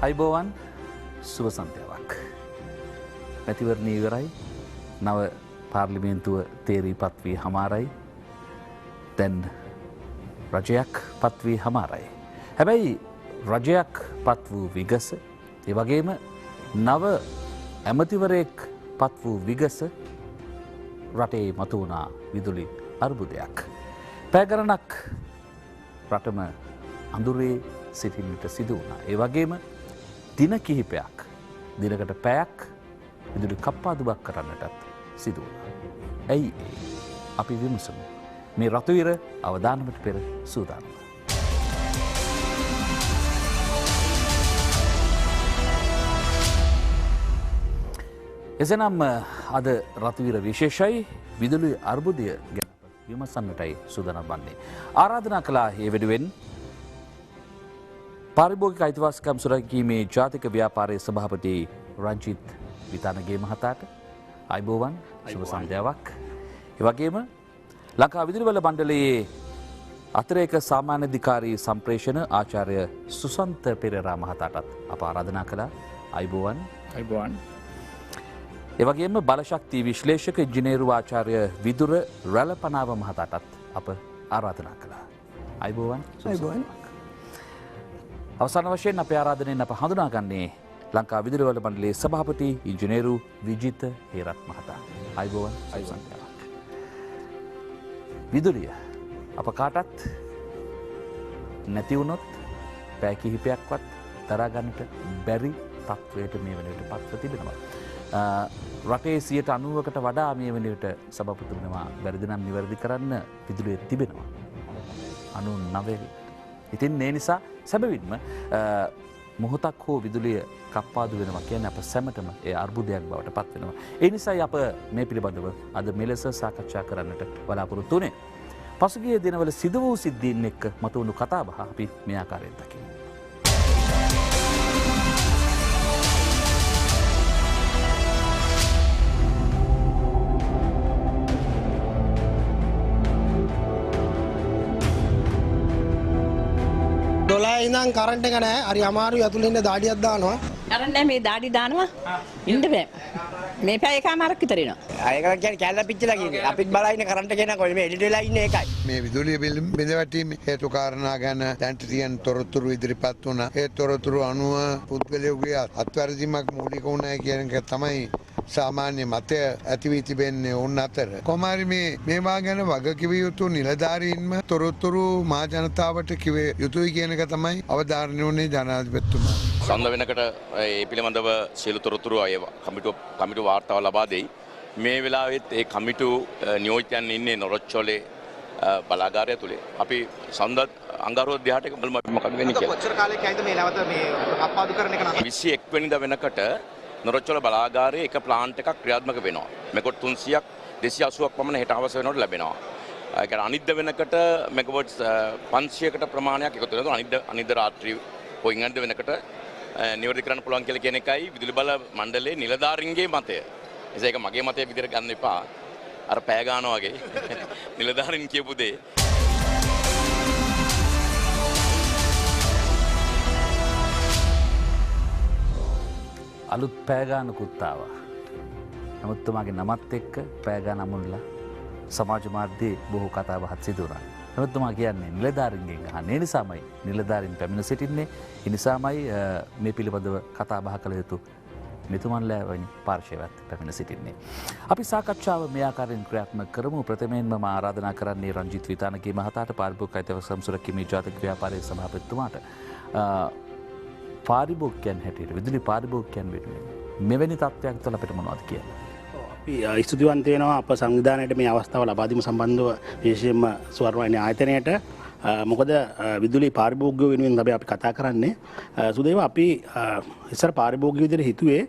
අයිබෝවන් සුබ සන්ධ්‍යාවක්. මැතිවරණය ඉවරයි. නව පාර්ලිමේන්තුව තේරීපත් වී හමාරයි. දැන් රජයක් පත් වී හමාරයි. හැබැයි රජයක් පත් වූ විගස, ඒ වගේම නව ඇමතිවරයෙක් පත් වූ විගස රටේ මතු වුණා විදුලි අර්බුදයක්. පැය ගණනක් රටම අඳුරේ සිටින්නට සිදු වුණා. ඒ වගේම දින කිහිපයක්, දිනකට පැයක් විදුලි කප්පාදුවක් කරන්නටත් සිදු වුණා. ඇයි ඒ? අපි විමසමු. මේ රතුවිර අවදානමට පෙර සූදානම. එසනම් අද රතුවිර විශේෂයි විදුලි අර්බුදය ගැන විමසන්නටයි සූදානම් වන්නේ. ආරාධනා කළා ඒ වෙනුවෙන් පාරිභෝගික අයිතිවාසිකම් සුරැකීමේ ජාතික ව්‍යාපාරයේ සභාපති රංජිත් විතානගේ මහතාට අයිබෝවන් සුබ සන්ධ්‍යාවක්. ඒ වගේම ලංකා විදුලිවල මණ්ඩලයේ අතිරේක සාමාන්‍යාධිකාරී සම්ප්‍රේෂණ ආචාර්ය සුසන්ත පෙරේරා මහතාටත් අප ආරාධනා කළා. අයිබෝවන්. අයිබෝවන්. ඒ වගේම බලශක්ති විශ්ලේෂක ඉංජිනේරු ආචාර්ය විදුර රැළපනාව මහතාටත් අප ආරාධනා කළා. අයිබෝවන්. අයිබෝවන්. අවසාන වශයෙන් අපේ ආරාධනයෙන් අප හඳුනාගන්නේ ලංකා විදුලිවල මණ්ඩලයේ සභාපති ඉංජිනේරු විජිත හේරත් මහතා. අයිබෝවන්. සුබසන්ධ්‍යාවක්. විදුලිය අප කාටත් නැති වුණොත් පැය කිහිපයක්වත් දරා ගන්නට බැරි තත්වයට මේ වන විට පත්ව තිබෙනවා. රටේ 90%කට වඩා මේ වන විට සභාපතිතුමා බැරිද නම් නිවැරදි කරන්න විදුලිය තිබෙනවා. 99. ඉතින් ඒ නිසා සැබවින්ම මොහොතක් හෝ විදුලිය කප්පාදු වෙනවා කියන්නේ අප සැමටම ඒ අර්බුදයක් බවට පත් වෙනවා. ඒ නිසායි අප මේ පිළිබඳව අද මෙලෙස සාකච්ඡා කරන්නට බලාපොරොත්තු වුණේ. පසුගිය දිනවල සිදු වූ සිද්ධීන් එක්ක මතුවුණු කතාබහ අපි මේ ආකාරයෙන් දකිමු. ඉඳන් කරන්ට් එක නැහැ. හරි අමාරුයි. ඇතුළේ ඉන්න දාඩියක් දානවා. කරන්නේ මේ දාඩි දානවා. ඉන්න බෑ. මේ පැය එකමාරක් විතර එනවා. ඒක කියන්නේ කැල්ල පිච්චලා කියන්නේ. අපිත් බලා ඉන්නේ කරන්ට් එක එනකොට මේ එඩිට් වෙලා ඉන්නේ ඒකයි. මේ විදුලිය බිඳවැටීමේ හේතු කාරණා ගැන දැන් තියෙන තොරතුරු ඉදිරිපත් වුණා. ඒ තොරතුරු අනුව පුද්ගලයෙකුගේ අත්වැරදීමක් මූලික වුණා කියන එක තමයි සාමාන්‍ය මතය ඇති වී තිබෙන්නේ උන් අතර. කොහොමාරි මේවා ගැන වගකිව යුතු නිලධාරීන්ම තොරතුරු මහ ජනතාවට කිව යුතුයි කියන එක තමයි අවධාරණය වුණේ ජනාධිපතිතුමා. සඳ වෙනකට ඒ පිළිබඳව සියලු තොරතුරු අය කමිටු වාර්තාව ලබා දෙයි. මේ වෙලාවෙත් ඒ කමිටු නියෝජිතයන් ඉන්නේ නොරොච්චෝලේ බලාගාරය තුලේ. අපි සඳත් අඟහරුවා 18ක බලමු මොකක්ද වෙන්නේ කියලා. කොච්චර කාලෙක ඇයිද මේ නැවත මේ කප්පාදු කරන එක නම් 21 වෙනිදා වෙනකොට නොරොච්චෝල බලාගාරයේ එක ප්ලාන්ට් එකක් ක්‍රියාත්මක වෙනවා. මෙකොට 300ක් 280ක් පමණ හෙට හවස වෙනකොට ලැබෙනවා. ඒ කියන්නේ අනිද්ද වෙනකොට මෙගාවොට්ස් 500කට ප්‍රමාණයක් එකතු වෙනවා. අනිද්ද රාත්‍රී පොයින්ගන්ද වෙනකොට නිවැරදි කරන්න පුළුවන් කියලා කියන එකයි විදුලි බල මණ්ඩලයේ නිලධාරීන්ගේ මතය. ඒක මගේ මතය විදිහට ගන්න එපා. අර පෑ ගන්නවා වගේ නිලධාරීන් කියපු දේ. අලුත් පෑගානකුත් ආවා. නමුත් තුමාගේ නමත් එක්ක පෑගාන අමුණලා සමාජ මාධ්‍යයේ බොහෝ කතා බහක් සිදු වුණා. නමුත් තුමා කියන්නේ නිලධාරීන්ගෙන් අහන්නේ. ඒ නිසාමයි නිලධාරීන් පැමිණ සිටින්නේ. ඒ නිසාමයි මේ පිළිබඳව කතා බහ කළ යුතු මෙතුමන්ලා වැනි පාර්ශවයත් පැමිණ සිටින්නේ. අපි සාකච්ඡාව මේ ආකාරයෙන් ක්‍රියාත්මක කරමු. ප්‍රථමයෙන්ම මම ආරාධනා කරන්නේ රංජිත් විතානගේ මහතාට පාරිභෝගික අයිතිවාසිකම් සුරැකීමේ ජාතික ව්‍යාපාරයේ සභාපතිතුමාට. පාරිභෝගිකයන් හැටියට විදුලි පාරිභෝගිකයන් වෙනුවෙන් මෙවැනි තත්ත්වයක් තුළ අපිට මොනවද කියන්නේ? අපි ස්තුතිවන්ත වෙනවා අප සංවිධානයට මේ අවස්ථාව ලබා දීම සම්බන්ධව විශේෂයෙන්ම ස්වර්ණවාහිනී ආයතනයට. මොකද විදුලි පාරිභෝගිකයෝ වෙනුවෙන් අපි කතා කරන්නේ. සුදේව අපි ඉස්සර පාරිභෝගිකයෝ විදිහට හිතුවේ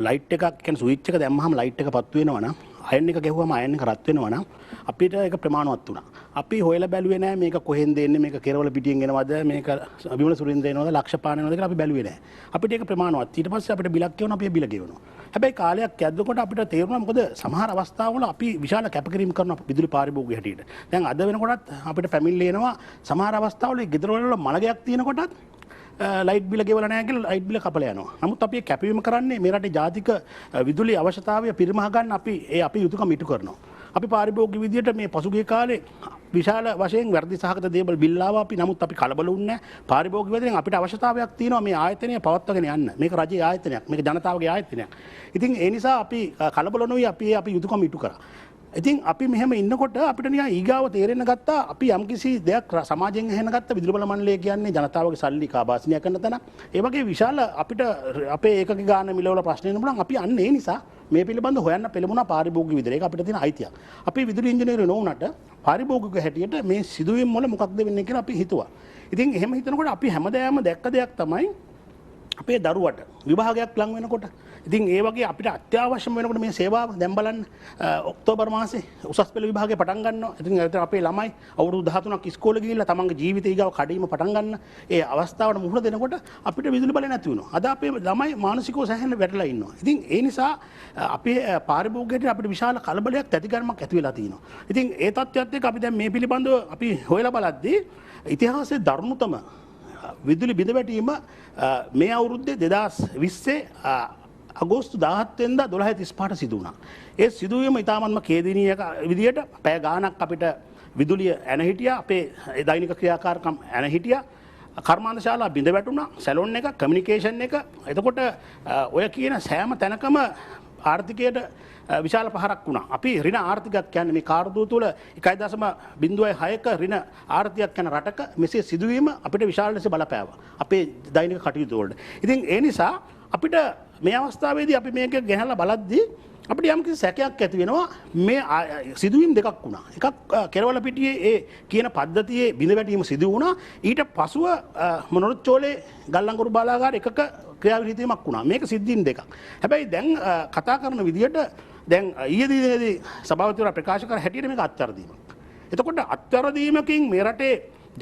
ලයිට් එකක් කියන්නේ ස්විච් එක දැම්මහම ලයිට් එක පත්තු වෙනවා නම් අයන් එක ගැහුවම අයන් එක රත් වෙනවා නම් අපිට ඒක ප්‍රමාණවත් වුණා. අපි හොයලා බැලුවේ නැහැ මේක කොහෙන්ද එන්නේ, මේක කෙරවල පිටියෙන් එනවද, මේක අභිමල සුරින්ද එනවද, ලක්ෂපාන එනවද කියලා අපි බැලුවේ නැහැ. අපිට ඒක ප්‍රමාණවත්. ඊට පස්සේ අපිට බිලක් කියවනවා, අපි බිල ගෙවනවා. හැබැයි කාලයක් යද්දකොට අපිට තේරුණා මොකද සමහර අවස්ථාවල අපි විශාල කැපකිරීම කරන විදුලි පාරිභෝගිකයෝ හැටියට. දැන් අද වෙනකොටත් අපිට පැමිණිලි එනවා සමහර අවස්ථාවල ගෙදර වල මළගයක් තියෙනකොටත් ලයිට් බිල ගෙවලා නැහැ කියලා ලයිට් බිල කපලා යනවා. නමුත් අපි කැපවීම කරන්නේ මේ රටේ ජාතික විදුලි අවශ්‍යතාවය පිරිමහ ගන්න අපි යුතුයකම් ඉටු කරනවා. අපි පාරිභෝගික විදියට මේ පසුගිය කාලේ විශාල වශයෙන් වැඩි සහගත දේවල් බිල් ආවා අපි. නමුත් අපි කලබල වුණේ නැහැ. පාරිභෝගික විදියෙන් අපිට අවශ්‍යතාවයක් තියෙනවා මේ ආයතනය පවත්වාගෙන යන්න. මේක රජයේ ආයතනයක්. මේක ජනතාවගේ ආයතනයක්. ඉතින් ඒ නිසා අපි කලබල නොවි අපි යුතුයකම් ඉටු කරා. ඉතින් අපි මෙහෙම ඉන්නකොට අපිට නිකන් ඊගාව තේරෙන්න ගත්තා අපි යම්කිසි දෙයක් සමාජයෙන් ඇහෙන ගත්ත විදුලි බල මණ්ඩලය කියන්නේ ජනතාවගේ සල්ලි කාබාසිනිය කරන තැන. ඒ වගේ විශාල අපිට අපේ ඒකක ගාන මිලවල ප්‍රශ්න එන්න පුළුවන්. අපි අන්න ඒ නිසා මේ පිළිබඳව හොයන්න පෙළඹුණා පාරිභෝගික විදුලිය. ඒක අපිට තියෙන අයිතියක්. අපි විදුලි ඉංජිනේරු නොවුනට පාරිභෝගික හැටියට මේ සිදුවීම් වල මොකක්ද වෙන්නේ කියලා අපි හිතුවා. ඉතින් එහෙම හිතනකොට අපි හැමදාම දැක්ක දෙයක් තමයි අපේ දරුවට විභාගයක් ලඟ වෙනකොට ඉතින් ඒ වගේ අපිට අත්‍යවශ්‍යම වෙනකොට මේ සේවාව දැන් බලන්න ඔක්තෝබර් මාසේ උසස් පෙළ විභාගේ පටන් ගන්නවා. ඉතින් අපේ ළමයි අවුරුදු 13ක් ඉස්කෝලේ ගිහිල්ලා තමන්ගේ ජීවිතය ඊගාව කඩීම පටන් ගන්න ඒ අවස්ථාවට මුහුණ දෙනකොට අපිට විදුලි බලය නැති වෙනවා. අද අපේ ළමයි මානසිකව සැහැණ වැටලා ඉන්නවා. ඉතින් ඒ නිසා අපේ පාරිභෝගිකයට අපිට විශාල කලබලයක් ඇතිකරමක් ඇති වෙලා තියෙනවා. ඉතින් ඒ තත්ත්වයත් එක්ක අපි දැන් මේ පිළිබඳව අපි හොයලා බලද්දී ඉතිහාසයේ දරුණුතම විදුලි බිඳ වැටීම මේ අවුරුද්දේ 2020 අගෝස්තු 17 වෙනිදා 12:35ට සිදු වුණා. ඒ සිදුවීම ඉතාමත්ම ඛේදනීය විදියට පැය ගාණක් අපිට විදුලිය ඇන හිටියා. අපේ දෛනික ක්‍රියාකාරකම් ඇන හිටියා. කර්මාන්ත ශාලා බිඳ වැටුණා. සැලොන් එක, කමියුනිකේෂන් එක. එතකොට ඔය කියන සෑම තැනකම ආර්ථිකයට විශාල පහරක් වුණා. අපි ඍණ ආර්ථිකයක් කියන්නේ මේ කාර්දුව තුළ 1.06ක ඍණ ආර්ථිකයක් යන රටක මෙසේ සිදුවීම අපිට විශාල ලෙස බලපෑවා. අපේ දෛනික කටයුතු වලට. ඉතින් ඒ නිසා අපිට මේ අවස්ථාවේදී අපි මේක ගෙනල්ලා බලද්දී අපිට යම්කිසි සැකයක් ඇති වෙනවා මේ සිදුවීම් දෙකක් වුණා. එකක් කෙරවලපිටියේ ඒ කියන පද්ධතියේ බිඳ වැටීම සිදු වුණා. ඊට පසුව මොනොරොච්චෝලේ ගල්ලංගුරු බලාගාර එකක ක්‍රියාවිහිදීමක් වුණා. මේක සිද්ධීන් දෙකක්. හැබැයි දැන් කතා කරන විදියට දැන් ඊයේ දිනේදී සභාපතිවරයා ප්‍රකාශ කර හැටියට මේක අත්‍යවශ්‍යදීමක්. එතකොට අත්‍යවශ්‍යදීමකින් මේ රටේ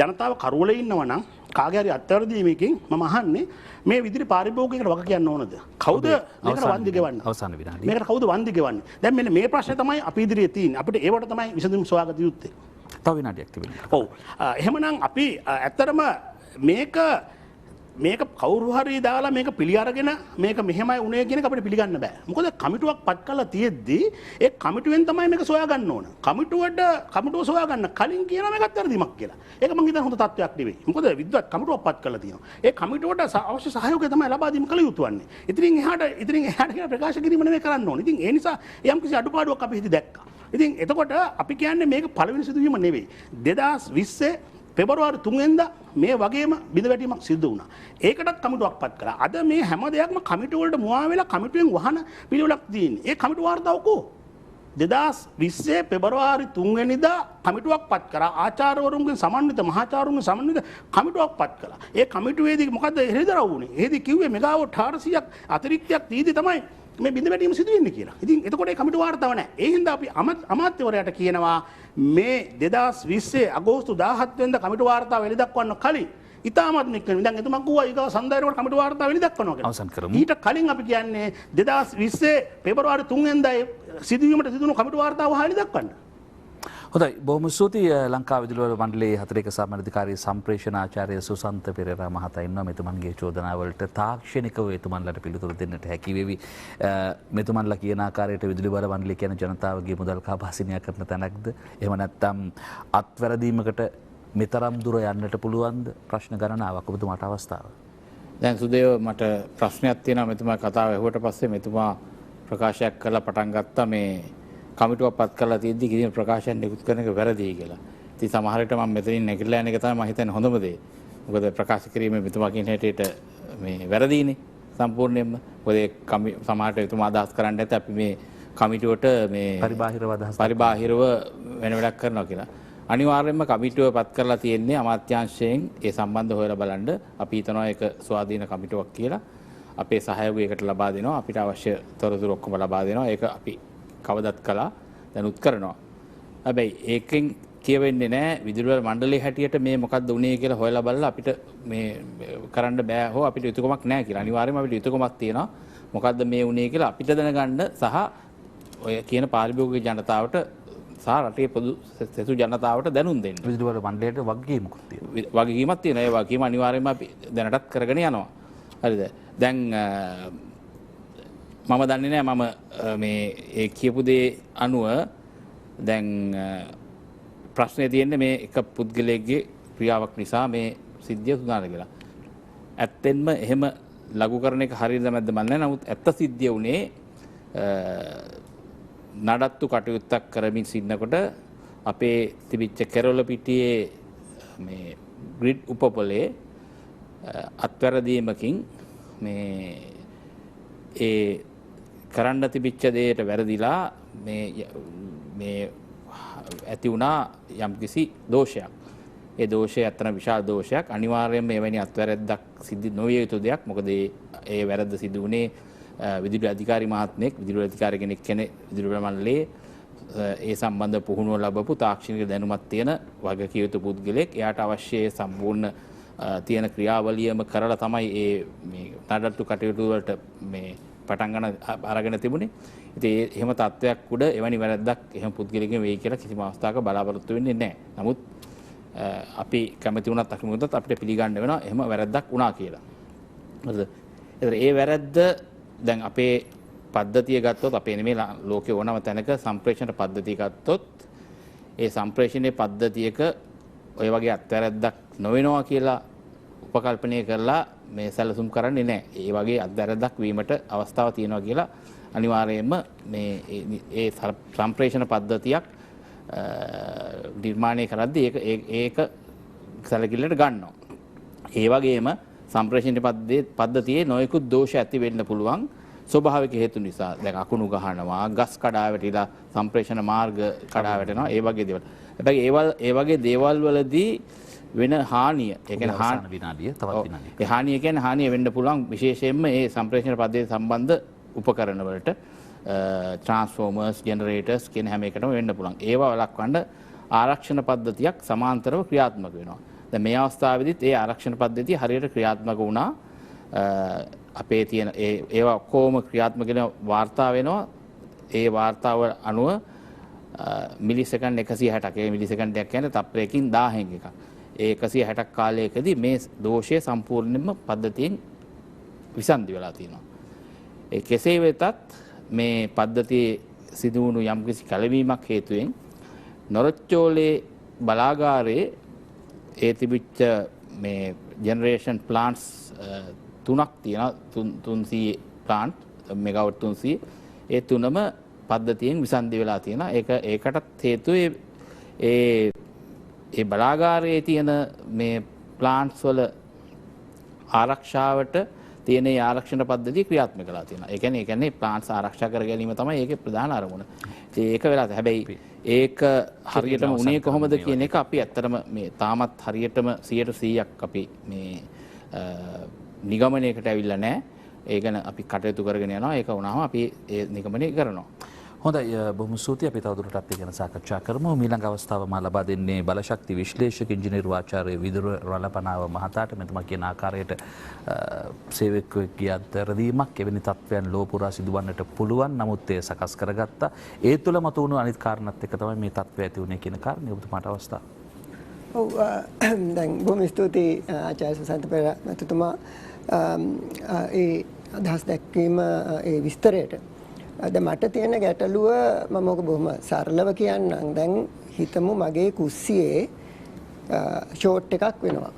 ජනතාව කරවලේ ඉන්නවා නම් කාගේ හරි අත්‍යවශ්‍යදීමකින් මම අහන්නේ මේ විදිහට පාරිභෝගිකයට වග කියන්න ඕනද? කවුද මේකට වන්දි ගෙවන්නේ? අවසාන විනාඩිය. මේකට කවුද වන්දි ගෙවන්නේ? දැන් මෙන්න මේ ප්‍රශ්නේ තමයි අපි ඉදිරියේ තියෙන්නේ. අපිට ඒවට තමයි විසඳුම් සොයාගත යුත්තේ. තව විනාඩියක් තිබෙනවා. ඔව්. එහෙමනම් අපි ඇත්තටම මේක කවුරු හරි දාලා මේක පිළි අරගෙන මේක මෙහෙමයි උනේ කියන එක අපිට පිළිගන්න බෑ. මොකද කමිටුවක් පත් කරලා තියෙද්දී ඒ කමිටුවෙන් තමයි මේක සොයා ගන්න ඕන. කමිටුව සොයා ගන්න කලින් කියනවා මේකත් වැරදිමක් කියලා. ඒක මම හිතන හොඳ තත්ත්වයක් නෙවෙයි. මොකද විද්වත් කමිටුවක් පත් කරලා තියෙනවා. ඒ කමිටුවට අවශ්‍ය සහයෝගය තමයි ලබා දීම කළ යුතු වන්නේ. ඉතින් එහාට කියලා ප්‍රකාශ කිරීම නෙවෙයි කරන්න ඕනේ. ඉතින් ඒ නිසා යම්කිසි අඩුපාඩුවක් අපි හිතේ දැක්කා. ඉතින් එතකොට අපි කියන්නේ මේක පළවෙනි සිදුවීම නෙවෙයි. 2020 පෙබරවාරි 3 වෙනිදා මේ වගේම බිඳ වැටීමක් සිදු වුණා. ඒකටත් කමිටුවක් පත් කළා. අද මේ හැම දෙයක්ම කමිටුව වලට මුවා වෙලා කමිටුවෙන් වහන පිළිවෙලක් තියෙන්නේ. ඒ කමිටු වාර්තාව කො 2020 පෙබරවාරි 3 වෙනිදා කමිටුවක් පත් කරා. ආචාර්යවරුන්ගෙන් සමන්විත මහාචාර්යවරුන්ගෙන් සමන්විත කමිටුවක් පත් කළා. ඒ කමිටුවේදී මොකද්ද හෙළිදරව් වුණේ? එහෙදි කිව්වේ මෙගාවොට් 400ක් අතිරික්තයක් තීදී තමයි මේ බිඳ වැටීම සිදු වෙන්නේ කියලා. ඉතින් එතකොට ඒ කමිටු වාර්තාව නැහැ. ඒ හින්දා අපි අමාත්‍යවරයාට කියනවා මේ 2020 අගෝස්තු 17 වෙනිදා කමිටු වාර්තාව එළි දක්වන්න කලින් ඉතාමත් මෙක්කන දැන් එතුමා කිව්වා ඊගව සඳහරේකට කමිටු වාර්තාව එළි දක්වනවා කියලා. අවසන් කරමු. ඊට කලින් අපි කියන්නේ 2020 පෙබරවාරි 3 වෙනිදා සිදුවීමට සිදුණු කමිටු වාර්තාව එළි දක්වන්න. හොඳයි බොහොම ස්තුතියි ලංකා විදුලි මණ්ඩලයේ 4ක සාමාන්‍යාධිකාරී සම්ප්‍රේෂණ ආචාර්ය සුසන්ත පෙරේරා මහතා ඉන්නවා. මෙතුමන්ගේ චෝදනාවලට තාක්ෂණිකව එතුමන්ලට පිළිතුරු දෙන්නට හැකි වේවි. මෙතුමන්ලා කියන ආකාරයට විදුලි බල මණ්ඩලය කියන ජනතාවගේ මුදල් කාබාසිනිය කරන තැනක්ද? එහෙම නැත්නම් අත්වැරදීමකට මෙතරම් දුර යන්නට පුළුවන්ද? ප්‍රශ්න ගණනාවක් ඔබතුමාට අවස්ථාව. දැන් සුදේව මට ප්‍රශ්නයක් තියෙනවා. මෙතුමා කතාව ඇහුවට පස්සේ මෙතුමා ප්‍රකාශයක් කරලා පටන් ගත්තා මේ කමිටුවක් පත් කරලා තියෙද්දි කිසිම ප්‍රකාශයක් නිකුත් කරන එක වැරදි කියලා. ඉතින් සමහර විට මම මෙතනින් නැගිටලා යන එක තමයි මම හිතන්නේ හොඳම දේ. මොකද ප්‍රකාශ කිරීමේ මෙතුමා කියන හැටියට මේ වැරදීනේ සම්පූර්ණයෙන්ම. මොකද සමහරට එතුමා අදහස් කරන්න ඇත්ත අපි මේ කමිටුවට මේ පරිබාහිරව වෙන වැඩක් කරනවා කියලා. අනිවාර්යයෙන්ම කමිටුව පත් කරලා තියෙන්නේ අමාත්‍යාංශයෙන් ඒ සම්බන්ධ හොයලා බලන්න. අපි හිතනවා ඒක ස්වාධීන කමිටුවක් කියලා. අපේ සහයෝගයකට ලබා දෙනවා. අපිට අවශ්‍ය තොරතුරු ඔක්කොම ලබා දෙනවා. ඒක අපි කවදත් කළා දැනුත් කරනවා. හැබැයි ඒකෙන් කියවෙන්නේ නැහැ විදුලි බල මණ්ඩලයේ හැටියට මේ මොකක්ද උනේ කියලා හොයලා බලලා අපිට මේ කරන්න බෑ හෝ අපිට යුතුයකමක් නැහැ කියලා. අනිවාර්යයෙන්ම අපිට යුතුයකමක් තියෙනවා. මොකද්ද මේ උනේ කියලා අපිට දැනගන්න සහ ඔය කියන පාරිභෝගික ජනතාවට සහ රටේ පොදු සෙසු ජනතාවට දැනුම් දෙන්න. විදුලි මණ්ඩලයට වගකීමකුත් තියෙනවා. වගකීමක් තියෙනවා. ඒ වගකීම අනිවාර්යයෙන්ම අපි දැනටත් කරගෙන යනවා. හරිද? දැන් මම දන්නේ නැහැ මම මේ ඒ කියපු දේ අනුව දැන් ප්‍රශ්නේ තියෙන්නේ මේ එක පුද්ගලයෙක්ගේ ක්‍රියාවක් නිසා මේ සිද්ධිය සුදාන කියලා. ඇත්තෙන්ම එහෙම ලඝු කරන එක හරියද නැද්ද මම නැහැ. නමුත් ඇත්ත සිද්ධිය උනේ නඩත්තු කටයුත්තක් කරමින් සිටිනකොට අපේ තිබිච්ච කෙරවල පිටියේ මේ ග්‍රිඩ් උපපොලේ අත්වැරදීමකින් ඒ කරන්න තිබිච්ච දෙයට වැරදිලා මේ ඇති වුණා යම්කිසි දෝෂයක්. ඒ දෝෂය අතන විශාල දෝෂයක්. අනිවාර්යයෙන්ම එවැනි අත්වැරද්දක් සිද්ධ නොවිය යුතු දෙයක්. මොකද ඒ වැරද්ද සිදු වුණේ විදුලි අධිකාරී මහත්මයෙක්, විදුලි අධිකාරී කෙනෙක් විදුලි මණ්ඩලයේ ඒ සම්බන්ධ පුහුණුව ලැබපු තාක්ෂණික දැනුමක් තියෙන වගකීම් යුතු පුද්ගලෙක්. එයාට අවශ්‍ය සම්පූර්ණ තියෙන ක්‍රියාවලියම කරලා තමයි මේ නඩත්තු කටයුතු වලට මේ පටන් ගන්න අරගෙන තිබුණේ. ඉතින් එහෙම තත්වයක් උඩ එවැනි වැරද්දක් එහෙම පුද්ගලයෙක්ගෙන් වෙයි කියලා කිසිම අවස්ථාවක බලාපොරොත්තු වෙන්නේ නැහැ. නමුත් අපි කැමති වුණත් අකමැති වුණත් අපිට පිළිගන්න වෙනවා එහෙම වැරද්දක් වුණා කියලා. හරිද? ඒ වැරද්ද දැන් අපේ පද්ධතිය ගත්තොත් අපේ නෙමෙයි ලෝකේ ඕනම තැනක සම්ප්‍රේෂණ පද්ධතිය ගත්තොත් ඒ සම්ප්‍රේෂණයේ පද්ධතියක ඔය වගේ අත්වැරද්දක් නොවෙනවා කියලා උපකල්පනය කරලා මේ සැලසුම් කරන්නේ නැහැ. ඒ වගේ අත්වැරද්දක් වීමට අවස්ථාව තියෙනවා කියලා අනිවාර්යයෙන්ම මේ ඒ සම්ප්‍රේෂණ පද්ධතියක් නිර්මාණය කරද්දී ඒක සැලකිල්ලට ගන්නවා. ඒ වගේම සම්ප්‍රේෂණ පද්ධතියේ නොයෙකුත් දෝෂ ඇති වෙන්න පුළුවන් ස්වභාවික හේතු නිසා. දැන් අකුණු ගහනවා, ගස් කඩා වැටිලා සම්ප්‍රේෂණ මාර්ග කඩා වැටෙනවා. ඒ වගේ දේවල්. හැබැයි ඒ වගේ දේවල් වලදී වෙන හානිය, ඒ කියන්නේ විනාඩිය තවත් විනාඩිය. ඒ හානිය කියන්නේ හානිය වෙන්න පුළුවන් විශේෂයෙන්ම මේ සම්ප්‍රේෂණ පද්ධතිය සම්බන්ධ උපකරණ වලට ට්‍රාන්ස්ෆෝමර්ස්, ජෙනරේටර්ස් කියන හැම එකටම වෙන්න පුළුවන්. ඒවා වළක්වන්න ආරක්ෂණ පද්ධතියක් සමාන්තරව ක්‍රියාත්මක වෙනවා. දැන් මේ අවස්ථාවේදීත් ඒ ආරක්ෂණ පද්ධතිය හරියට ක්‍රියාත්මක වුණා. අපේ තියෙන ඒවා ඔක්කොම ක්‍රියාත්මක වෙන වාර්තා වෙනවා. ඒ වාර්තාව අනුව මිලිසෙකන්ඩ් 160ක්, ඒ මිලිසෙකන්ඩයක් කියන්නේ තප්පරයකින් 1000න් එකක්. ඒ 160ක් කාලයකදී මේ දෝෂය සම්පූර්ණයෙන්ම පද්ධතියෙන් විසන්ධි වෙලා තියෙනවා. ඒ කෙසේ වෙතත් මේ පද්ධතියේ සිදු වුණු යම්කිසි කලවීමක් හේතුවෙන් නොරොච්චෝලේ බලාගාරයේ ඒ තිබිච්ච මේ ජෙනරේෂන් ප්ලාන්ට්ස් 3ක් තියෙනවා. 300 ප්ලාන්ට් මෙගාවට් 300. ඒ තුනම පද්ධතියෙන් විසන්ධි වෙලා තියෙනවා. ඒකටත් හේතුව ඒ බලාගාරයේ තියෙන මේ ප්ලාන්ට්ස් වල ආරක්ෂාවට තියෙන ආරක්ෂණ පද්ධතිය ක්‍රියාත්මක කරලා තියෙනවා. ඒ කියන්නේ ප්ලාන්ට්ස් ආරක්ෂා කර ගැනීම තමයි ඒකේ ප්‍රධාන අරමුණ. ඒක වෙලා හැබැයි ඒක හරියටම උනේ කොහොමද කියන එක අපි ඇත්තටම මේ තාමත් හරියටම 100%ක් අපි මේ නිගමනයකට ඇවිල්ලා නැහැ. ඒ ගැන අපි කටයුතු කරගෙන යනවා. ඒක වුණාම අපි ඒ නිගමනය කරනවා. හොඳයි, බොහොම ස්තුතියි. අපි තවදුරටත් ඒ ගැන සාකච්ඡා කරමු. ඊළඟ අවස්ථාව මා ලබා දෙන්නේ බලශක්ති විශ්ලේෂක ඉංජිනේරු ආචාර්ය විදුර රළපනාව මහතාට. මෙතුමා කියන ආකාරයට සේවකයෙකුගේ අත්වැරදීමක් එවැනි තත්ත්වයන් ලෝපුරා සිදුවන්නට පුළුවන්. නමුත් ඒ සකස් කරගත්තා. ඒ තුළ මතුවුණු අනිත් කාරණාත් එක්ක තමයි මේ තත්ත්වය ඇති වුණේ කියන කාරණේ ඔබතුමාට අවස්ථාව. ඔව්, දැන් බොහොම ස්තුතියි ආචාර්ය සුසන්ත පෙරේරා මහතුමා ඒ අදහස් දැක්වීම ඒ විස්තරයට. දැන් මට තියෙන ගැටලුව මම ඔක බොහොම සරලව කියන්නම්. දැන් හිතමු මගේ කුස්සියේ ෂෝට් එකක් වෙනවා.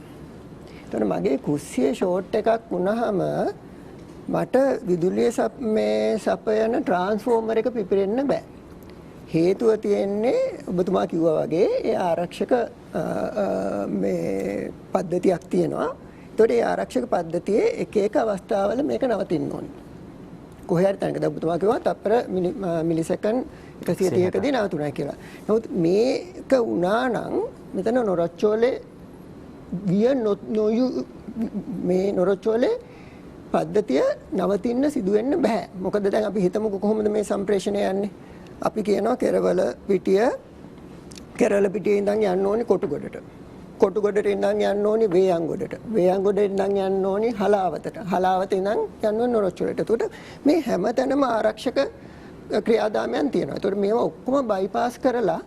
එතකොට මගේ කුස්සියේ ෂෝට් එකක් වුණාම මට විදුලිය සපයන ට්‍රාන්ස්ෆෝමර් එක පිපිරෙන්න බෑ. හේතුව තියෙන්නේ ඔබතුමා කිව්වා වගේ ඒ ආරක්ෂක මේ පද්ධතියක් තියෙනවා. එතකොට ඒ ආරක්ෂක පද්ධතියේ එක අවස්ථාවල මේක නවතින්න ඕනේ. කොහේ හරි තැනක ඔබතුමා කිව්වා තප්පර මිලිසෙකන්ඩ් 130කදී නවතුණා කියලා. නමුත් මේක වුණා නම් මෙතන නොරොච්චෝලේ මේ නොරොච්චෝලේ පද්ධතිය නවතින්න සිදු වෙන්න බෑ. මොකද දැන් අපි හිතමුකෝ කොහොමද මේ සම්ප්‍රේෂණය යන්නේ? අපි කියනවා කෙරවල පිටියේ ඉඳන් යන්න ඕනේ කොටුගොඩට. කොටුගොඩට ඉඳන් යන්න ඕනේ වේයන්ගොඩට. වේයන්ගොඩට ඉඳන් යන්න ඕනේ හලාවතට. හලාවත ඉඳන් යන්න ඕනේ නොරොච්චෝලට. එතකොට මේ හැමතැනම ආරක්ෂක ක්‍රියාදාමයන් තියෙනවා. ඒතකොට මේවා ඔක්කොම බයිපාස් කරලා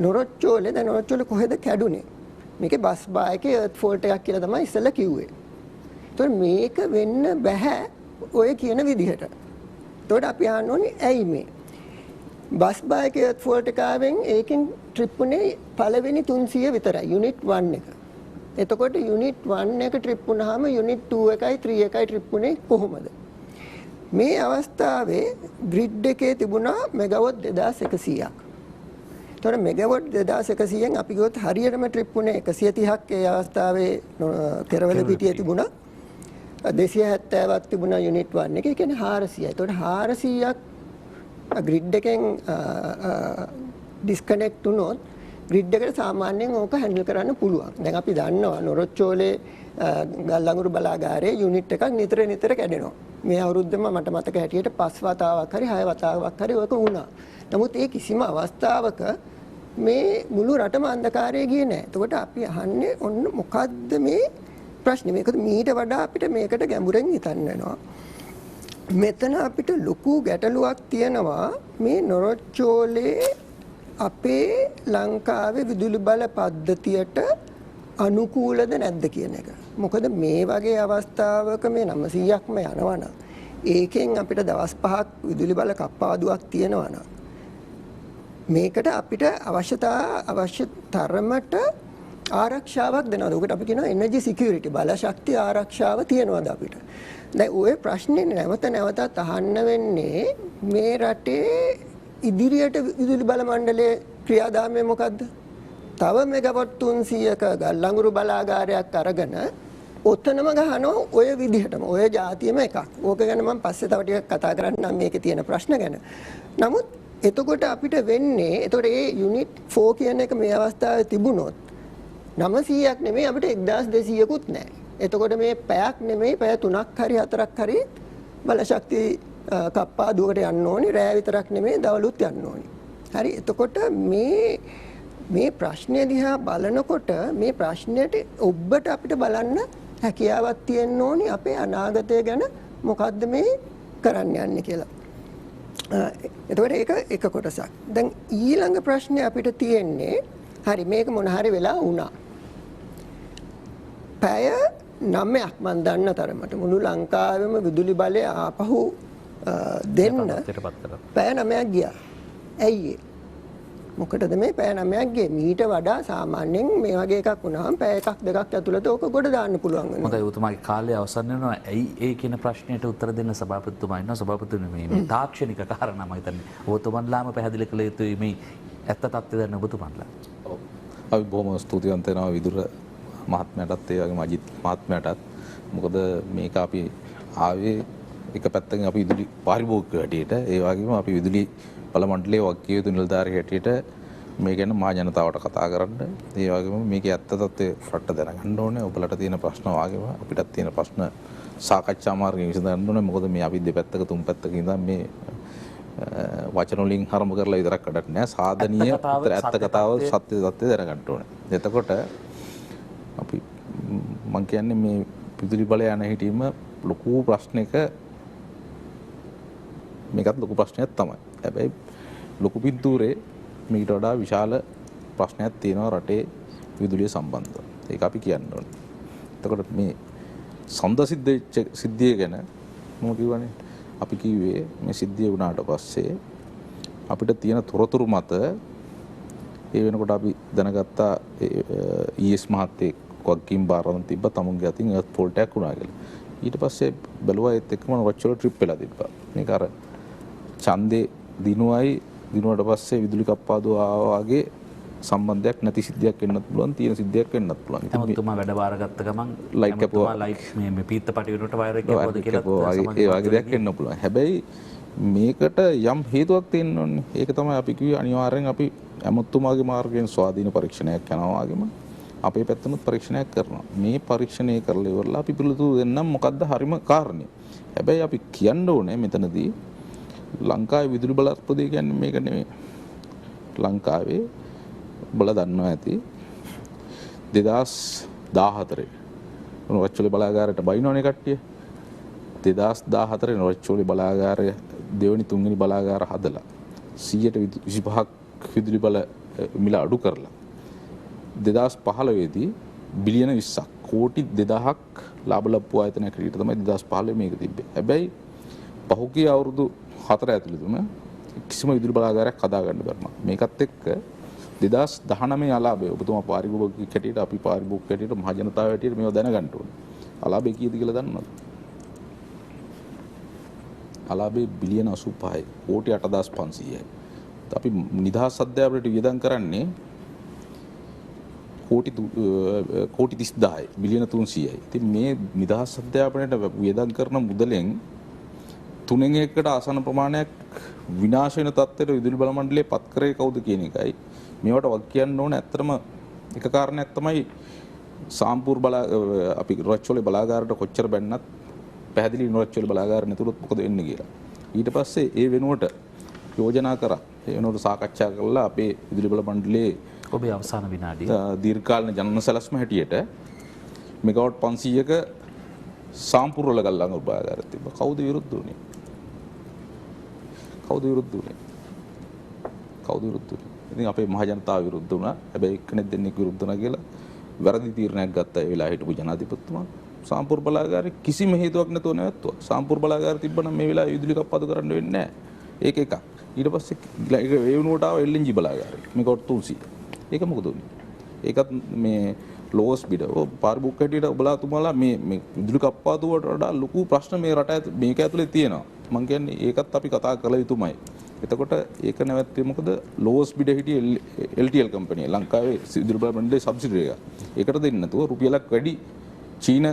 නොරොච්චෝලේ දැන් නොරොච්චෝලේ කොහෙද කැඩුනේ? මේකේ බස් බායකේ එර්ත් ෆෝල්ට් එකක් කියලා තමයි ඉස්සෙල්ලා කිව්වේ. ඒතකොට මේක වෙන්න බෑ ඔය කියන විදිහට. ඒතකොට අපි අහන්න ඕනේ ඇයි මේ? බස් බායකේ එර්ත් ෆෝල්ට් එක ආවෙන් ඒකෙන් ට්‍රිප් උනේ පළවෙනි 300 විතරයි යුනිට් 1 එක. එතකොට යුනිට් 1 එක ට්‍රිප් වුණාම යුනිට් 2 එකයි 3 එකයි ට්‍රිප් උනේ කොහොමද? මේ අවස්ථාවේ ග්‍රිඩ් එකේ තිබුණා මෙගාවොට් 2100ක්. ඒතකොට මෙගාවොට් 2100න් අපි ගියොත් හරියටම ට්‍රිප් උනේ 130ක් ඒ අවස්ථාවේ කෙරවල පිටියේ තිබුණා. 270ක් තිබුණා යුනිට් 1 එකේ. ඒ කියන්නේ 400යි. ඒතකොට 400ක් ග්‍රිඩ් එකෙන් ඩිස්කනෙක්ට් වුණොත් ග්‍රිඩ් එකට සාමාන්‍යයෙන් ඕක හැන්ඩල් කරන්න පුළුවන්. දැන් අපි දන්නවා නොරොච්චෝලේ ගල් අඟුරු බලාගාරයේ යුනිට් එකක් නිතර කැඩෙනවා. මේ අවුරුද්දෙම මට මතක හැටියට 5 වතාවක් හරි 6 වතාවක් හරි ඔක වුණා. නමුත් ඒ කිසිම අවස්ථාවක මේ මුළු රටම අන්ධකාරයේ ගියේ නැහැ. එතකොට අපි අහන්නේ ඔන්න මොකද්ද මේ ප්‍රශ්නේ? මේක මීට වඩා අපිට මේකට ගැඹුරින් හිතන්න වෙනවා. මෙතන අපිට ලොකු ගැටලුවක් තියෙනවා මේ නොරොච්චෝලේ අපේ ලංකාවේ විදුලි බල පද්ධතියට අනුකූලද නැද්ද කියන එක. මොකද මේ වගේ අවස්ථාවක මේ 900ක්ම යනවනම් ඒකෙන් අපිට දවස් 5ක් විදුලි බල කප්පාදුවක් තියෙනවනම් මේකට අපිට අවශ්‍ය තරමට ආරක්ෂාවක් දෙනවද? ඔකට අපි කියනවා එනර්ජි සිකියුරිටි බල ශක්තිය ආරක්ෂාව තියෙනවද අපිට? දැන් ওই ප්‍රශ්නේ නැවතත් අහන්න වෙන්නේ මේ රටේ ඉදිරියට විදුලි බල මණ්ඩලයේ ක්‍රියාදාමය මොකද්ද? තව මෙගාවොට් 300ක ගල් අඟුරු බලාගාරයක් අරගෙන ඔතනම ගහනවා ඔය විදිහටම ඔය જાතියෙම එකක්. ඕක ගැන මම පස්සේ තව ටිකක් කතා කරන්නම් මේකේ තියෙන ප්‍රශ්න ගැන. නමුත් එතකොට අපිට වෙන්නේ එතකොට මේ යුනිට් 4 කියන එක මේ අවස්ථාවේ තිබුණොත් 900ක් නෙමෙයි අපිට 1200කුත් නැහැ. එතකොට මේ පැයක් නෙමෙයි පැය 3ක් හරි 4ක් හරි බලශක්ති කප්පාදුවකට යන්න ඕනි. රෑ විතරක් නෙමෙයි දවලුත් යන්න ඕනි. හරි. එතකොට මේ ප්‍රශ්නය දිහා බලනකොට මේ ප්‍රශ්නයට ඔබට අපිට බලන්න හැකියාවක් තියෙන්න ඕනි අපේ අනාගතය ගැන මොකද්ද මේ කරන්න යන්නේ කියලා. එතකොට ඒක එක කොටසක්. දැන් ඊළඟ ප්‍රශ්නේ අපිට තියෙන්නේ හරි මේක මොන හරි වෙලා වුණා. පැය 9ක් මම දන්න තරමට මුළු ලංකාවෙම විදුලි බලය ආපහු දෙන්න පැය 9ක් ගියා. ඇයි මොකටද මේ පැය 9ක් ගියේ? මීට වඩා සාමාන්‍යයෙන් මේ වගේ එකක් වුණාම පැය එකක් දෙකක් ඇතුළත ඕක ගොඩ දාන්න පුළුවන් වෙනවා. හොඳයි ඔතුමාගේ කාලය අවසන් වෙනවා. ඇයි ඒ කියන ප්‍රශ්නයට උත්තර දෙන්න සභාපතිතුමා ඉන්නවා. සභාපතිතුමනි මේ තාක්ෂණික කාරණා මම හිතන්නේ ඔතුමන්ලාම පැහැදිලි කළ යුතුයි මේ ඇත්ත තත්ත්වය දැන ඔබතුමන්ලා. ඔව්. අපි බොහොම ස්තුතිවන්ත වෙනවා විදුර මහත්මයාටත් ඒ වගේම අජිත් මහත්මයාටත්. මොකද මේක අපි ආවේ එක පැත්තකින් අපි විදුලි පාරිභෝගික හැටියට ඒ වගේම අපි විදුලි බල මණ්ඩලයේ වක්කිය යුතු නිලධාරී හැටියට මේ ගැන මහ ජනතාවට කතා කරන්න. ඒ වගේම මේකේ ඇත්ත තත්ත්වය රට දැනගන්න ඕනේ. ඔබලට තියෙන ප්‍රශ්න වගේම අපිටත් තියෙන ප්‍රශ්න සාකච්ඡා මාර්ගයෙන් විසඳන්න ඕනේ. මොකද මේ අපි දෙපැත්තක තුන් පැත්තක ඉඳන් මේ වචන වලින් හරම කරලා විතරක් වැඩක් නෑ. සාධනීය ඇත්ත කතාව සත්‍ය තත්ත්වය දැනගන්න ඕනේ. එතකොට අපි මම කියන්නේ මේ විදුලි බලය යන හිටීම ලොකු ප්‍රශ්නයක මේකත් ලොකු ප්‍රශ්නයක් තමයි. හැබැයි ලොකු පින්තූරේ මේකට වඩා විශාල ප්‍රශ්නයක් තියෙනවා රටේ විදුලිය සම්බන්ධව. ඒක අපි කියන්න ඕනේ. එතකොට මේ සඳ සිද්ධිය ගැන මම කියවනේ අපි කිව්වේ මේ සිද්ධිය වුණාට පස්සේ අපිට තියෙන තොරතුරු මත ඒ වෙනකොට අපි දැනගත්තා ES මහත්තයෙක් කොක්කින් බාරන තිබ්බ තමුන්ගේ අතින් එර්ත් ෆෝල්ට් එකක් වුණා කියලා. ඊට පස්සේ බැලුවා ඒත් එක්කම වචවල ට්‍රිප් වෙලා තිබ්බා. මේක අර ඡන්දේ දිනුවට පස්සේ විදුලි කප්පාදුව ආවා වගේ සම්බන්ධයක් නැති සිද්ධියක් වෙන්නත් පුළුවන්, තියෙන සිද්ධියක් වෙන්නත් පුළුවන්. ඉතින් ඔබතුමා වැඩ බාරගත්ත ගමන් ලයිට් කැපුවා, ලයිට් මේ පීත්ත පටි වෙනකොට වයර් එක කැපුවද කියලා ඒ වගේ දෙයක් වෙන්න පුළුවන්. හැබැයි මේකට යම් හේතුවක් තියෙන්න ඕනේ. ඒක තමයි අපි කිව්වේ අනිවාර්යෙන් අපි ඇමතුමාගේ මාර්ගයෙන් ස්වාධීන පරීක්ෂණයක් යනවා වගේම අපේ පැත්තෙනුත් පරීක්ෂණයක් කරනවා. මේ පරීක්ෂණය කරලා ඉවරලා අපි පිළිතුරු දෙන්නම් මොකද්ද හරිම කාරණේ. හැබැයි අපි කියන්න ඕනේ මෙතනදී ලංකාවේ විදුලි බල අර්බුදය කියන්නේ මේක නෙමෙයි. ලංකාවේ බල දන්නවා ඇති 2014 නොරොච්චෝලේ බලාගාරයට බයිනෝනේ කට්ටිය. 2014 නොරොච්චෝලේ බලාගාරය දෙවනි තුන්වෙනි බලාගාර හදලා 125ක් විදුලි බල මිල අඩු කරලා 2015 දී බිලියන 20ක් කෝටි 2000ක් ලාභ ලබපු ආයතනයක් හැටියට තමයි 2015 මේක තිබ්බේ. හැබැයි පහුගිය අවුරුදු 4 ඇතුළතම කිසිම විදුලි බලාගාරයක් හදාගන්න බැරුණා. මේකත් එක්ක 2019 අලාභය ඔබතුමා පාරිභෝගික හැටියට අපි පාරිභෝගික හැටියට මහ ජනතාව හැටියට මේව දැනගන්න ඕනේ. අලාභය කීයද කියලා දන්නවද? අලාභය බිලියන 85යි කෝටි 8500යි. අපි නිදහස් අධ්‍යාපනයට වියදම් කරන්නේ කෝටි 30000යි බිලියන 300යි. ඉතින් මේ නිදහස් අධ්‍යාපනයට වියදම් කරන මුදලෙන් 3/1කට ආසන්න ප්‍රමාණයක් විනාශ වෙන තත්ත්වයට විදුලි බල මණ්ඩලය පත් කරේ කවුද කියන එකයි මේවට වක් කියන්න ඕන. ඇත්තටම එක කාරණයක් තමයි සාම්පූර් අපි රොච්චෝලේ බලාගාරයට කොච්චර බැන්නත් පැහැදිලි රොච්චෝලේ බලාගාර නැතුනොත් මොකද වෙන්නේ කියලා. ඊට පස්සේ ඒ වෙනුවට යෝජනා කරා. ඒ වෙනුවට සාකච්ඡා කළා අපේ විදුලි බල මණ්ඩලයේ ඔබේ අවසාන විනාඩිය දීර්ඝකාලීන ජනන සැලැස්ම හැටියට මෙගාවට් 500ක සාම්පූර් වල ගල්ලාංග බලාගාරයක් තිබ්බා. කවුද විරුද්ධ වුනේ? කවුද විරුද්ධ වුනේ? ඉතින් අපේ මහ ජනතාව විරුද්ධ වුණා. හැබැයි එක්කෙනෙක් දෙන්නෙක් විරුද්ධ වුණා කියලා වැරදි තීරණයක් ගත්තා ඒ වෙලාව හිටපු ජනාධිපතිතුමා. සාම්පූර් බලාගාරේ කිසිම හේතුවක් නැතුව නැවතුවා. සාම්පූර් බලාගාර තිබ්බනම් මේ වෙලාවේ විදුලි කප්පාදු කරන්න වෙන්නේ නැහැ. ඒක එකක්. ඊට පස්සේ ඒක ඒ වෙනුවට ආව LNG බලාගාරය. මේකට 300. ඒක මොකද උනේ? ඒකත් මේ ලෝස් බිඩ. ඔය පාරිභෝගික හැටියට ඔබලාතුමාලා මේ විදුලි කප්පාදු වලට වඩා ලොකු ප්‍රශ්න මේ රට මේක ඇතුලේ තියෙනවා. මම කියන්නේ ඒකත් අපි කතා කළ යුතුමයි. එතකොට ඒක නැවැත්වීම මොකද ලෝස් බිඩ හිටිය LTL කම්පැනි ලංකාවේ විදුලි බල මණ්ඩලයේ සබ්සිඩරි එක. ඒකට දෙන්න නැතුව රුපියලක් වැඩි චීන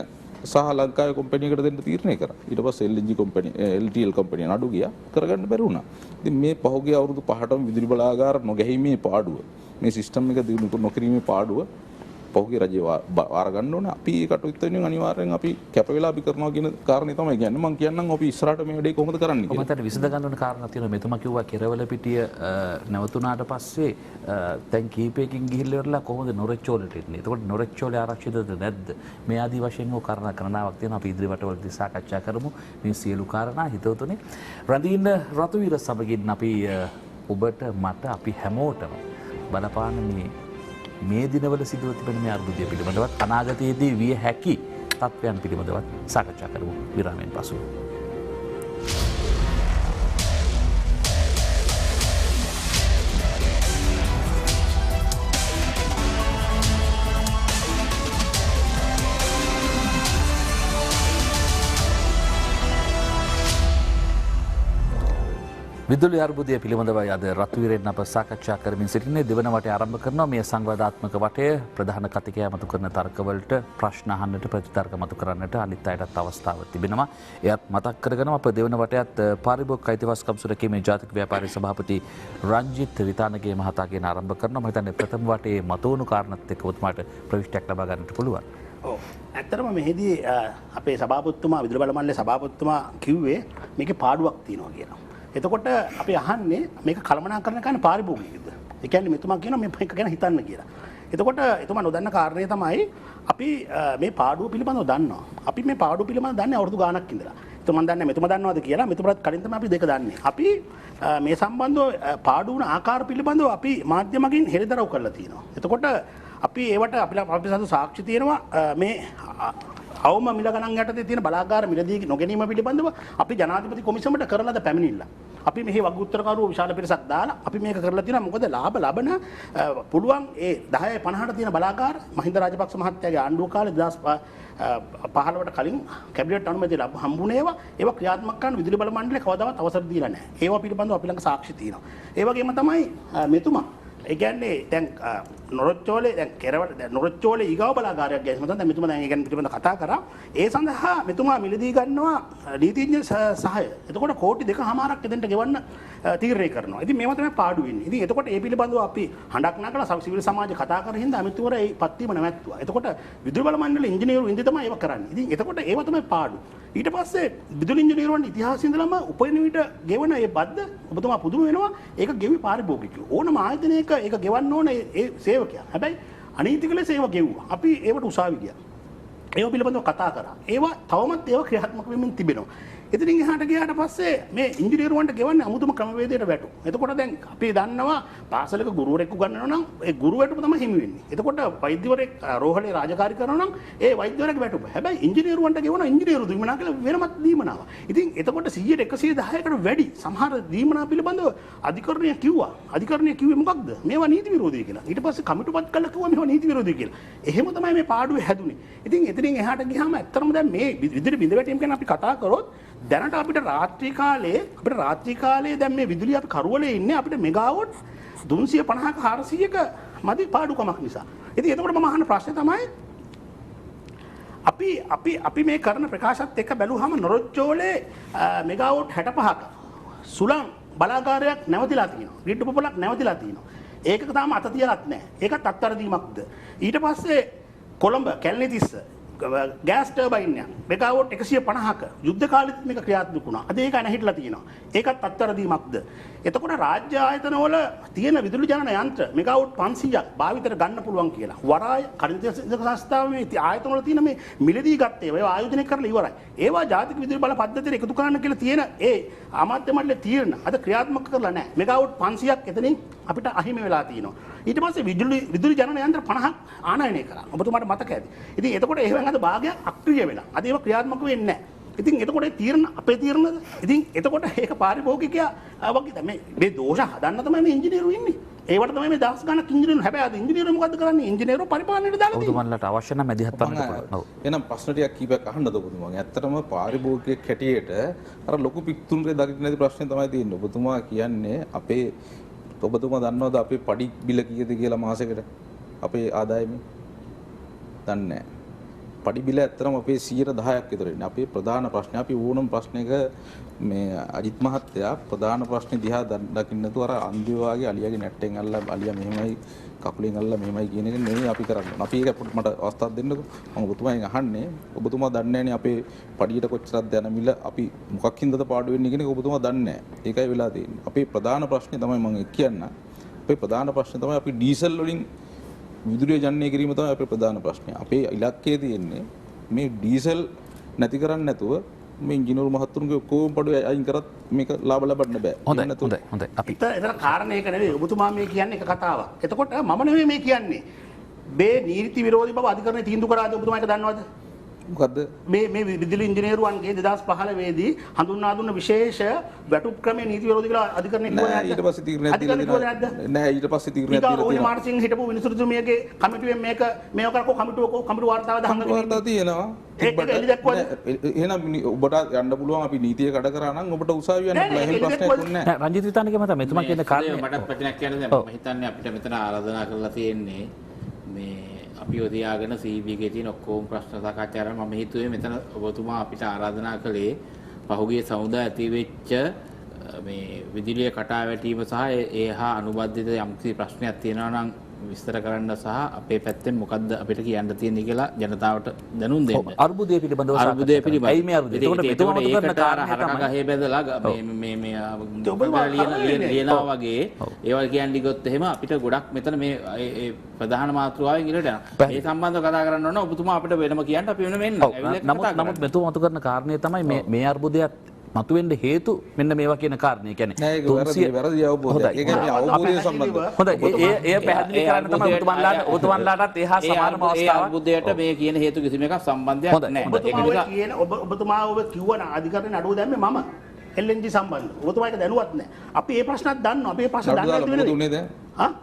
සහ ලංකාවේ කම්පැනියකට දෙන්න තීරණය කරා. ඊට පස්සේ LNG කම්පැනි LTL කම්පැනි නඩු ගියා කරගන්න බැරි වුණා. ඉතින් මේ පහුගිය අවුරුදු 5ටම විදුලි බලාගාර නොගැහිීමේ පාඩුව මේ සිස්ටම් එක දිනු නොකිරීමේ පාඩුව පහුගිය රජය වාර ගන්න ඕනේ. අපි ඒ කටයුත්ත වෙනුවෙන් අනිවාර්යෙන් අපි කැප වෙලා අපි කරනවා කියන කාරණේ තමයි කියන්නේ. මම කියන්නම් අපි ඉස්සරහට මේ වැඩේ කොහොමද කරන්නේ කියලා. කොහොමද විසඳ ගන්න ඕන කාරණා තියෙනවා. මෙතුමා කිව්වා කෙරවල පිටිය නැවතුනාට පස්සේ දැන් කීපයකින් ගිහිල්ලා ඉවරලා කොහොමද නොරෙච්චෝලට එන්නේ. එතකොට නොරෙච්චෝලේ ආරක්ෂිතද නැද්ද? මේ ආදී වශයෙන් ඕ කාරණා කරනාවක් තියෙනවා. අපි ඉදිරි වටවලදී සාකච්ඡා කරමු. මේ සියලු කාරණා හිතවතුනේ රඳින්න රතුවීර සමගින් අපි ඔබට මට අපි හැමෝටම බලපාන මේ දිනවල සිදුව තිබෙන මේ අර්බුදය පිළිබඳවත් අනාගතයේදී විය හැකි තත්ත්වයන් පිළිබඳවත් සාකච්ඡා කරමු විරාමයෙන් පසු. විදුලි අර්බුදය පිළිබඳවයි අද රත්වීරෙන් අප සාකච්ඡා කරමින් සිටින්නේ. දෙවන වටේ ආරම්භ කරනවා මේ සංවාදාත්මක වටය. ප්‍රධාන කතිකයා මතු කරන තර්කවලට ප්‍රශ්න අහන්නට ප්‍රතිතර්ක මතු කරන්නට අනිත් අයටත් අවස්ථාවක් තිබෙනවා. එයත් මතක් කරගෙන අප දෙවන වටයත් පාරිභෝගික අයිතිවාසිකම් සුරැකීමේ ජාතික ව්‍යාපාරී සභාපති රංජිත් විතානගේ මහතාගෙන් ආරම්භ කරනවා. මම හිතන්නේ ප්‍රථම වටේ මතුවුණු කාරණාත් එක්ක ඔබතුමාට ප්‍රවිෂ්ටයක් ලබා ගන්නට පුළුවන්. ඇත්තටම මෙහිදී අපේ සභාපතිතුමා විදුලි බල මණ්ඩලයේ සභාපතිතුමා කිව්වේ මේකේ පාඩුවක් තියෙනවා කියලා. එතකොට අපි අහන්නේ මේක කළමනාකරණය කරන පාරිභෝගිකයද? ඒ කියන්නේ මෙතුමා කියනවා මේ එක ගැන හිතන්න කියලා. එතකොට එතුමා නොදන්න කාරණේ තමයි අපි මේ පාඩුව පිළිබඳව දන්නවා. අපි මේ පාඩුව පිළිබඳව දන්නේ අවුරුදු ගාණක් ඉඳලා. එතුමා දන්නේ මෙතුමා දන්නවද කියලා මෙතුමාට කලින් තමයි අපි දෙක දන්නේ. අපි මේ සම්බන්ධව පාඩු වුණ ආකාර පිළිබඳව අපි මාධ්‍යමකින් හෙළිදරව් කරලා තියෙනවා. එතකොට අපි ඒවට අපි සතු සාක්ෂි තියෙනවා මේ අවම මිල ගණන් යටතේ තියෙන බලාගාර මිලදී නොගැනීම පිළිබඳව අපි ජනාධිපති කොමිසමට කරලාද පැමිණිල්ල. අපි මෙහි වගඋත්තරකරුවෝ විශාල පිරිසක් දාලා අපි මේක කරලා තියෙනවා. මොකද ලාභ ලබන පුළුවන් ඒ 10 50ට තියෙන බලාගාර මහින්ද රාජපක්ෂ මහත්තයාගේ ආණ්ඩුව කාලේ 2015ට කලින් කැබිනට් අනුමැතිය හම්බුනේ ඒවා ක්‍රියාත්මක කරන්න විදුලි බල මණ්ඩලය කවදාවත් අවසර දීලා නැහැ. ඒවා පිළිබඳව අපි ළඟ සාක්ෂි තියෙනවා. ඒ වගේම තමයි මෙතුමා ඒ කියන්නේ දැන් නොරොච්චෝලේ දැන් කෙරවල නොරොච්චෝලේ ඊගාව බලාගාරයක් ගැන මතන දැන් මෙතුමා දැන් ඒ ගැන පිළිබඳව කතා කරා. ඒ සඳහා මෙතුමා මිලදී ගන්නවා නීතිඥ සහාය. එතකොට කෝටි 2.5ක් එතෙන්ට ගෙවන්න තීරණය කරනවා. ඉතින් මේවා තමයි පාඩු වෙන්නේ. ඉතින් එතකොට ඒ පිළිබඳව අපි හඬක් නගලා සිවිල් සමාජය කතා කරගෙන හින්දා අමිතුවර ඒ පත්වීම නැවැත්තුවා. එතකොට විදුලි බල මණ්ඩලයේ ඉංජිනේරු ඉඳි තමයි ඒව කරන්නේ. ඉතින් එතකොට ඒව තමයි පාඩු. ඊට පස්සේ විදුලි ඉංජිනේරුවන් ඉතිහාසයේ ඉඳලම උපයන විට ගෙවන ඒ බද්ද ඔබතුමා පුදුම වෙනවා. ඒක ගෙවි පාරිභෝගිකයෝ. ඕනම ආයතනයක ඒක ගෙවන්න ඕන ඒ සේවකයා. හැබැයි අනීතිකල සේව ගෙව්වා. අපි ඒවට උසාවි ගියා. ඒව පිළිබඳව කතා කරා. ඒවා තවමත් ඒවා ක්‍රියාත්මක වෙමින් තිබෙනවා. ඉතින් එහාට ගියාට පස්සේ මේ ඉංජිනේරුවන්ට ගෙවන්නේ අමුතුම ක්‍රමවේදයට වැටු. එතකොට දැන් අපි දන්නවා පාසලක ගුරුවරයෙකු ගන්නවා නම් ඒ ගුරුවරට තමයි හිමි වෙන්නේ. එතකොට වෛද්‍යවරයෙක් රෝහලේ රාජකාරී කරනවා නම් ඒ වෛද්‍යවරයාගේ වැටුප. හැබැයි ඉංජිනේරුවන්ට ගෙවන ඉංජිනේරු දීමනා කියලා වෙනමත් දීමනාවක්. ඉතින් එතකොට 100% වැඩි සමහර දීමනා පිළිබඳව අධිකරණය කිව්වා. අධිකරණය කිව්වේ මොකක්ද? මේවා නීති විරෝධී කියලා. ඊට පස්සේ කමිටුපත් කළා කිව්වා මේවා නීති විරෝධී කියලා. එහෙම තමයි මේ පාඩුවේ හැදුනේ. ඉතින් එතනින් එහාට ගියාම ඇත්තටම දැන් මේ විදුලි බිඳ වැටීම ගැන අපි කතා කරොත් දැනට අපිට රාත්‍රී කාලේ දැන් මේ විදුලිය අපි කරවලේ ඉන්නේ අපිට මෙගාවොට් 350ක 400ක මදි පාඩුකමක් නිසා. ඉතින් එතකොට මම අහන ප්‍රශ්නේ තමයි අපි මේ කරන ප්‍රකාශත් එක්ක බැලුවාම නොරොච්චෝලේ මෙගාවොට් 65ක සුළං බලාගාරයක් නැවතිලා තියෙනවා. ග්‍රිඩ් උපපොලක් නැවතිලා තියෙනවා. ඒකක තාම අත තියලත් නැහැ. ඒකත් අත්තරදීමක්ද. ඊට පස්සේ කොළඹ කැලණිතිස්ස ගෑස් ටර්බයින් එක මෙගාවොට් 150ක යුද්ධ කාලෙත් මේක ක්‍රියාත්මක වුණා. අද ඒක නැහිටලා තියෙනවා. ඒකත් අත්තරදීමක්ද. එතකොට රාජ්‍ය ආයතනවල තියෙන විදුලි ජනන යන්ත්‍ර මෙගාවොට් 500ක් භාවිතයට ගන්න පුළුවන් කියලා. වරාය කණිත සංස්ථාවේ මේ ආයතනවල තියෙන මේ මිලදී ගත්ත ඒවා ආයෝජනය කරලා ඉවරයි. ඒවා ජාතික විදුලි බල පද්ධතියට එකතු කරන්න කියලා තියෙන ඒ අමාත්‍ය මණ්ඩලයේ තීරණ අද ක්‍රියාත්මක කරලා නැහැ. මෙගාවොට් 500ක් එතනින් අපිට අහිමි වෙලා තියෙනවා. ඊට පස්සේ විදුලි ජනන යන්ත්‍ර 50ක් ආනයනය කරා. ඔබතුමාට මතක ඇති. ඉතින් එතකොට එහෙම අද භාගයක් අක්‍රිය වෙලා. අද ඒවා ක්‍රියාත්මක වෙන්නේ නැහැ. ඉතින් එතකොට ඒ තීරණ අපේ තීරණද? ඉතින් එතකොට ඒක පාරිභෝගිකයා වගේ තමයි මේ දෝෂ හදන්න තමයි මේ ඉංජිනේරු ඉන්නේ. ඒවට තමයි මේ දහස් ගණක් ඉංජිනේරු. හැබැයි අද ඉංජිනේරු මොකද්ද කරන්නේ? ඉංජිනේරු පරිපාලනයට දාලා තියෙනවා. ඔබතුමන්ලට අවශ්‍ය නම් මැදිහත් වන්නට පුළුවන්. ඔව්. එහෙනම් ප්‍රශ්න ටිකක් කීපයක් අහන්නද ඔබතුමා? ඇත්තටම පාරිභෝගිකයෙක් හැටියට අර ලොකු පිටුන්ගේ දකින්න නැති ප්‍රශ්නේ තමයි තියෙන්නේ. ඔබතුමා කියන්නේ අපේ ඔබතුමා දන්නවද අපේ පඩි බිල කීයද කියලා මාසෙකට? අපේ ආදායමේ? දන්නේ නැහැ. පඩි බිල ඇත්තටම අපේ 10%ක් විතර ඉන්නේ. අපේ ප්‍රධාන ප්‍රශ්නේ අපි ඕනම ප්‍රශ්නයක මේ අජිත් මහත්තයා ප්‍රධාන ප්‍රශ්නේ දිහා දකින්න නැතුව අර අන්දිය වාගේ අලියාගේ නැට්ටෙන් අල්ලලා අලියා මෙහෙමයි කකුලෙන් අල්ලලා මෙහෙමයි කියන එක නෙවෙයි අපි කරන්නේ. අපි ඒක මට අවස්ථාවක් දෙන්නකෝ. මම ඔබතුමාගෙන් අහන්නේ ඔබතුමා දන්නේ නැනේ අපේ පඩියට කොච්චරක්ද යන මිල අපි මොකක් හින්දාද පාඩු වෙන්නේ කියන එක ඔබතුමා දන්නේ නැහැ. ඒකයි වෙලා තියෙන්නේ. අපේ ප්‍රධාන ප්‍රශ්නේ තමයි මම කියන්න. අපේ ප්‍රධාන ප්‍රශ්නේ තමයි අපි ඩීසල් වලින් විදුලිය ජනනය කිරීම තමයි අපේ ප්‍රධාන ප්‍රශ්නය. අපේ ඉලක්කය තියෙන්නේ මේ ඩීසල් නැති කරන්නේ නැතුව මේ ඉංජිනේරු මහතුරුන්ගේ ඔක්කොම පඩු අයින් කරත් මේක ලාභ ලබන්න බෑ. හොඳයි. අපි එතන කාරණේ ඒක නෙවෙයි. ඔබතුමා මේ කියන්නේ එක කතාවක්. එතකොට මම නෙවෙයි මේ කියන්නේ. මේ නීති විරෝධී බව අධිකරණය තීන්දුව කරාද ඔබතුමා ඒක දන්නවද? මොකද්ද? මේ විදුලි ඉංජිනේරුවන්ගේ 2015 දී හඳුන්වා දුන්න විශේෂ වැටුප් ක්‍රමයේ නීති විරෝධී කියලා අධිකරණය කිව්වා නේද? ඊට පස්සේ තීරණයක් දීලා නෑ ඊට පස්සේ තීරණයක් දීලා තියෙනවා. මාර්සිං හිටපු විනිසුරුතුමියගේ කමිටුවෙන් මේක කරකෝ කමිටුව වාර්තාව දහංග වාර්තාව තියෙනවා. එහෙනම් ඔබට යන්න පුළුවන් අපි නීතිය කඩ කරා නම් ඔබට උසාවිය යන්න පුළුවන්. එහෙම ප්‍රශ්නයක් නෑ. රංජිත් විතානගේ මත මෙතුමා කියන කාරණේ මට ප්‍රශ්නයක් කියන්න දැන් මම හිතන්නේ අපිට මෙතන ආරාධනා කරලා තියෙන්නේ මේ අපි ඔදියාගෙන සීබීගේ තියෙන ඔක්කොම ප්‍රශ්න සාකච්ඡා කරලා මම හිතුවේ මෙතන ඔබතුමා අපිට ආරාධනා කළේ පහුගිය සමුදා ඇති වෙච්ච මේ විදුලිය කටා වැටීම සහ ඒ හා අනුබද්ධිත යම්කිසි ප්‍රශ්නයක් තියෙනවා නම් විස්තර කරන්න සහ අපේ පැත්තෙන් මොකද්ද අපිට කියන්න තියෙන්නේ කියලා ජනතාවට දැනුම් දෙන්න. අර්බුදය පිළිබඳව අර්බුදය පිළිබඳව. ඇයි මේ අර්බුදය? ඒකට ඒකට අර හරක ගහේ බැදලා මේ ලියනවා වගේ ඒවල් කියන්නේ ගොත් එහෙම අපිට ගොඩක් මෙතන මේ ප්‍රධාන මාතෘකාවෙන් ඉලට යනවා. ඒ සම්බන්ධව කතා කරන්න ඕන ඔබතුමා අපිට වෙනම කියන්න අපි වෙනම එන්න. නමුත් මෙතුමා මතු කරන කාරණේ තමයි මේ අර්බුදයත් මතුවෙන්න හේතු මෙන්න මේවා කියන කාරණේ. කියන්නේ 300 වැරදි අවබෝධයක්. ඒ කියන්නේ අවබෝධය සම්බන්ධව. හොඳයි. ඒ පැහැදිලි කරන්න තමයි ඔබතුමන්ලාටත් එහා සමානම අවස්ථාවක්. ඒ අර්බුදයට මේ කියන හේතු කිසිම එකක් සම්බන්ධයක් නැහැ. ඔබතුමා ඔබ කිව්වන අධිකරණේ නඩුව දැම්මේ මම. LNG සම්බන්ධ. ඔබතුමා ඒක දැනුවත් නැහැ. අපි මේ ප්‍රශ්නත් දන්නවා. අපි මේ ප්‍රශ්න දන්නේ නැහැ.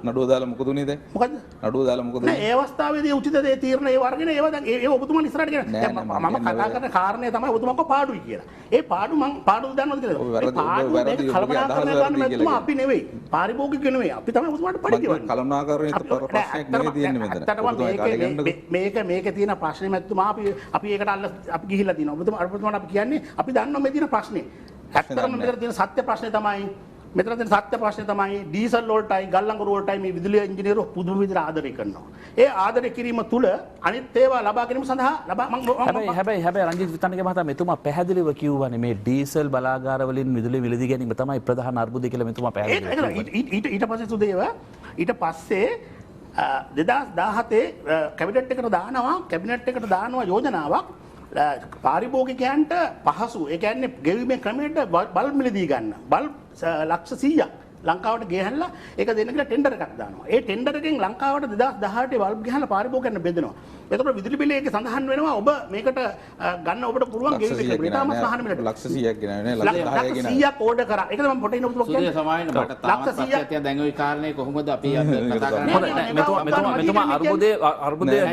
නඩුව දාලා මොකද උනේ දැන්? මොකද්ද? නඩුව දාලා මොකද උනේ? නෑ ඒ අවස්ථාවේදී උචිත දේ තීරණ ඒ වර්ගනේ ඒවා දැන් ඒ ඔබතුමා ඉස්සරහට කියන. දැන් මම කතා කරන කාරණේ තමයි ඔබතුමාක පාඩුයි කියලා. ඒ පාඩු දන්නවද කියලා? ඒ පාඩු දැන් කලබලකාරණය කරන්න මෙතුමා අපි නෙවෙයි. පාරිභෝගික නෙවෙයි. අපි තමයි ඔබතුමාට පඩි ගෙවන්නේ. කලබලකාරණේ ප්‍රශ්නයක් නෙවෙයි තියෙන්නේ මෙතන. මේක තියෙන ප්‍රශ්නේ මෙතුමා අපි ඒකට අපි ගිහිල්ලා තියෙනවා. ඔබතුමාට අපි කියන්නේ අපි දන්නවා මේ තියෙන ප්‍රශ්නේ. ඇත්තටම මෙතන තියෙන සත්‍ය ප්‍රශ්නේ තමයි මෙතන තියෙන සත්‍ය ප්‍රශ්නේ තමයි ඩීසල් වලටයි ගල්ලංගුරු වලටයි මේ විදුලි ඉංජිනේරු පුදුම විදිහට ආදරය කරනවා. ඒ ආදරය කිරීම තුල අනිත් ඒවා ලබා ගැනීම සඳහා හැබැයි රංජිත් විතානගේ මහතා මෙතුමා පැහැදිලිව කිව්වනේ මේ ඩීසල් බලාගාර වලින් විදුලි මිලදී ගැනීම තමයි ප්‍රධාන අර්බුදය කියලා මෙතුමා පැහැදිලිව කිව්වා. ඊට පස්සේ සුදේව ඊට පස්සේ 2017 කැබිනට් එකට දානවා යෝජනාවක් පාරිභෝගිකයන්ට පහසු ඒ කියන්නේ ගෙවීමේ ක්‍රමයට බල්බ් මිලදී ගන්න. බල්බ් ලක්ෂ 100ක් ලංකාවට ගෙහලා ඒක දෙන්න කියලා ටෙන්ඩර් එකක් දානවා. ඒ ටෙන්ඩර් එකෙන් ලංකාවට 2018 බල්බ් ගහලා පාරිභෝගිකයන්ට බෙදනවා. එතකොට විදුලි බිල එකේ සඳහන් වෙනවා ඔබ මේකට ගන්න ඔබට පුළුවන් ගෙවීමේ ක්‍රමය. ඊටමත් මහාන මිලට ලක්ෂ 100ක් ගෙනාවේ නේ ලක්ෂ 10ක් ගෙනාවේ. 100ක් ඕඩර් කරා. ඒකද මම පොටින් ඔබට කියන්නේ. සමායන මට තාමත් ප්‍රශ්නයක් තියෙනවා. දැන් ওই කාරණේ කොහොමද අපි කතා කරන්නේ? මෙතුමා අර්බුදේ මම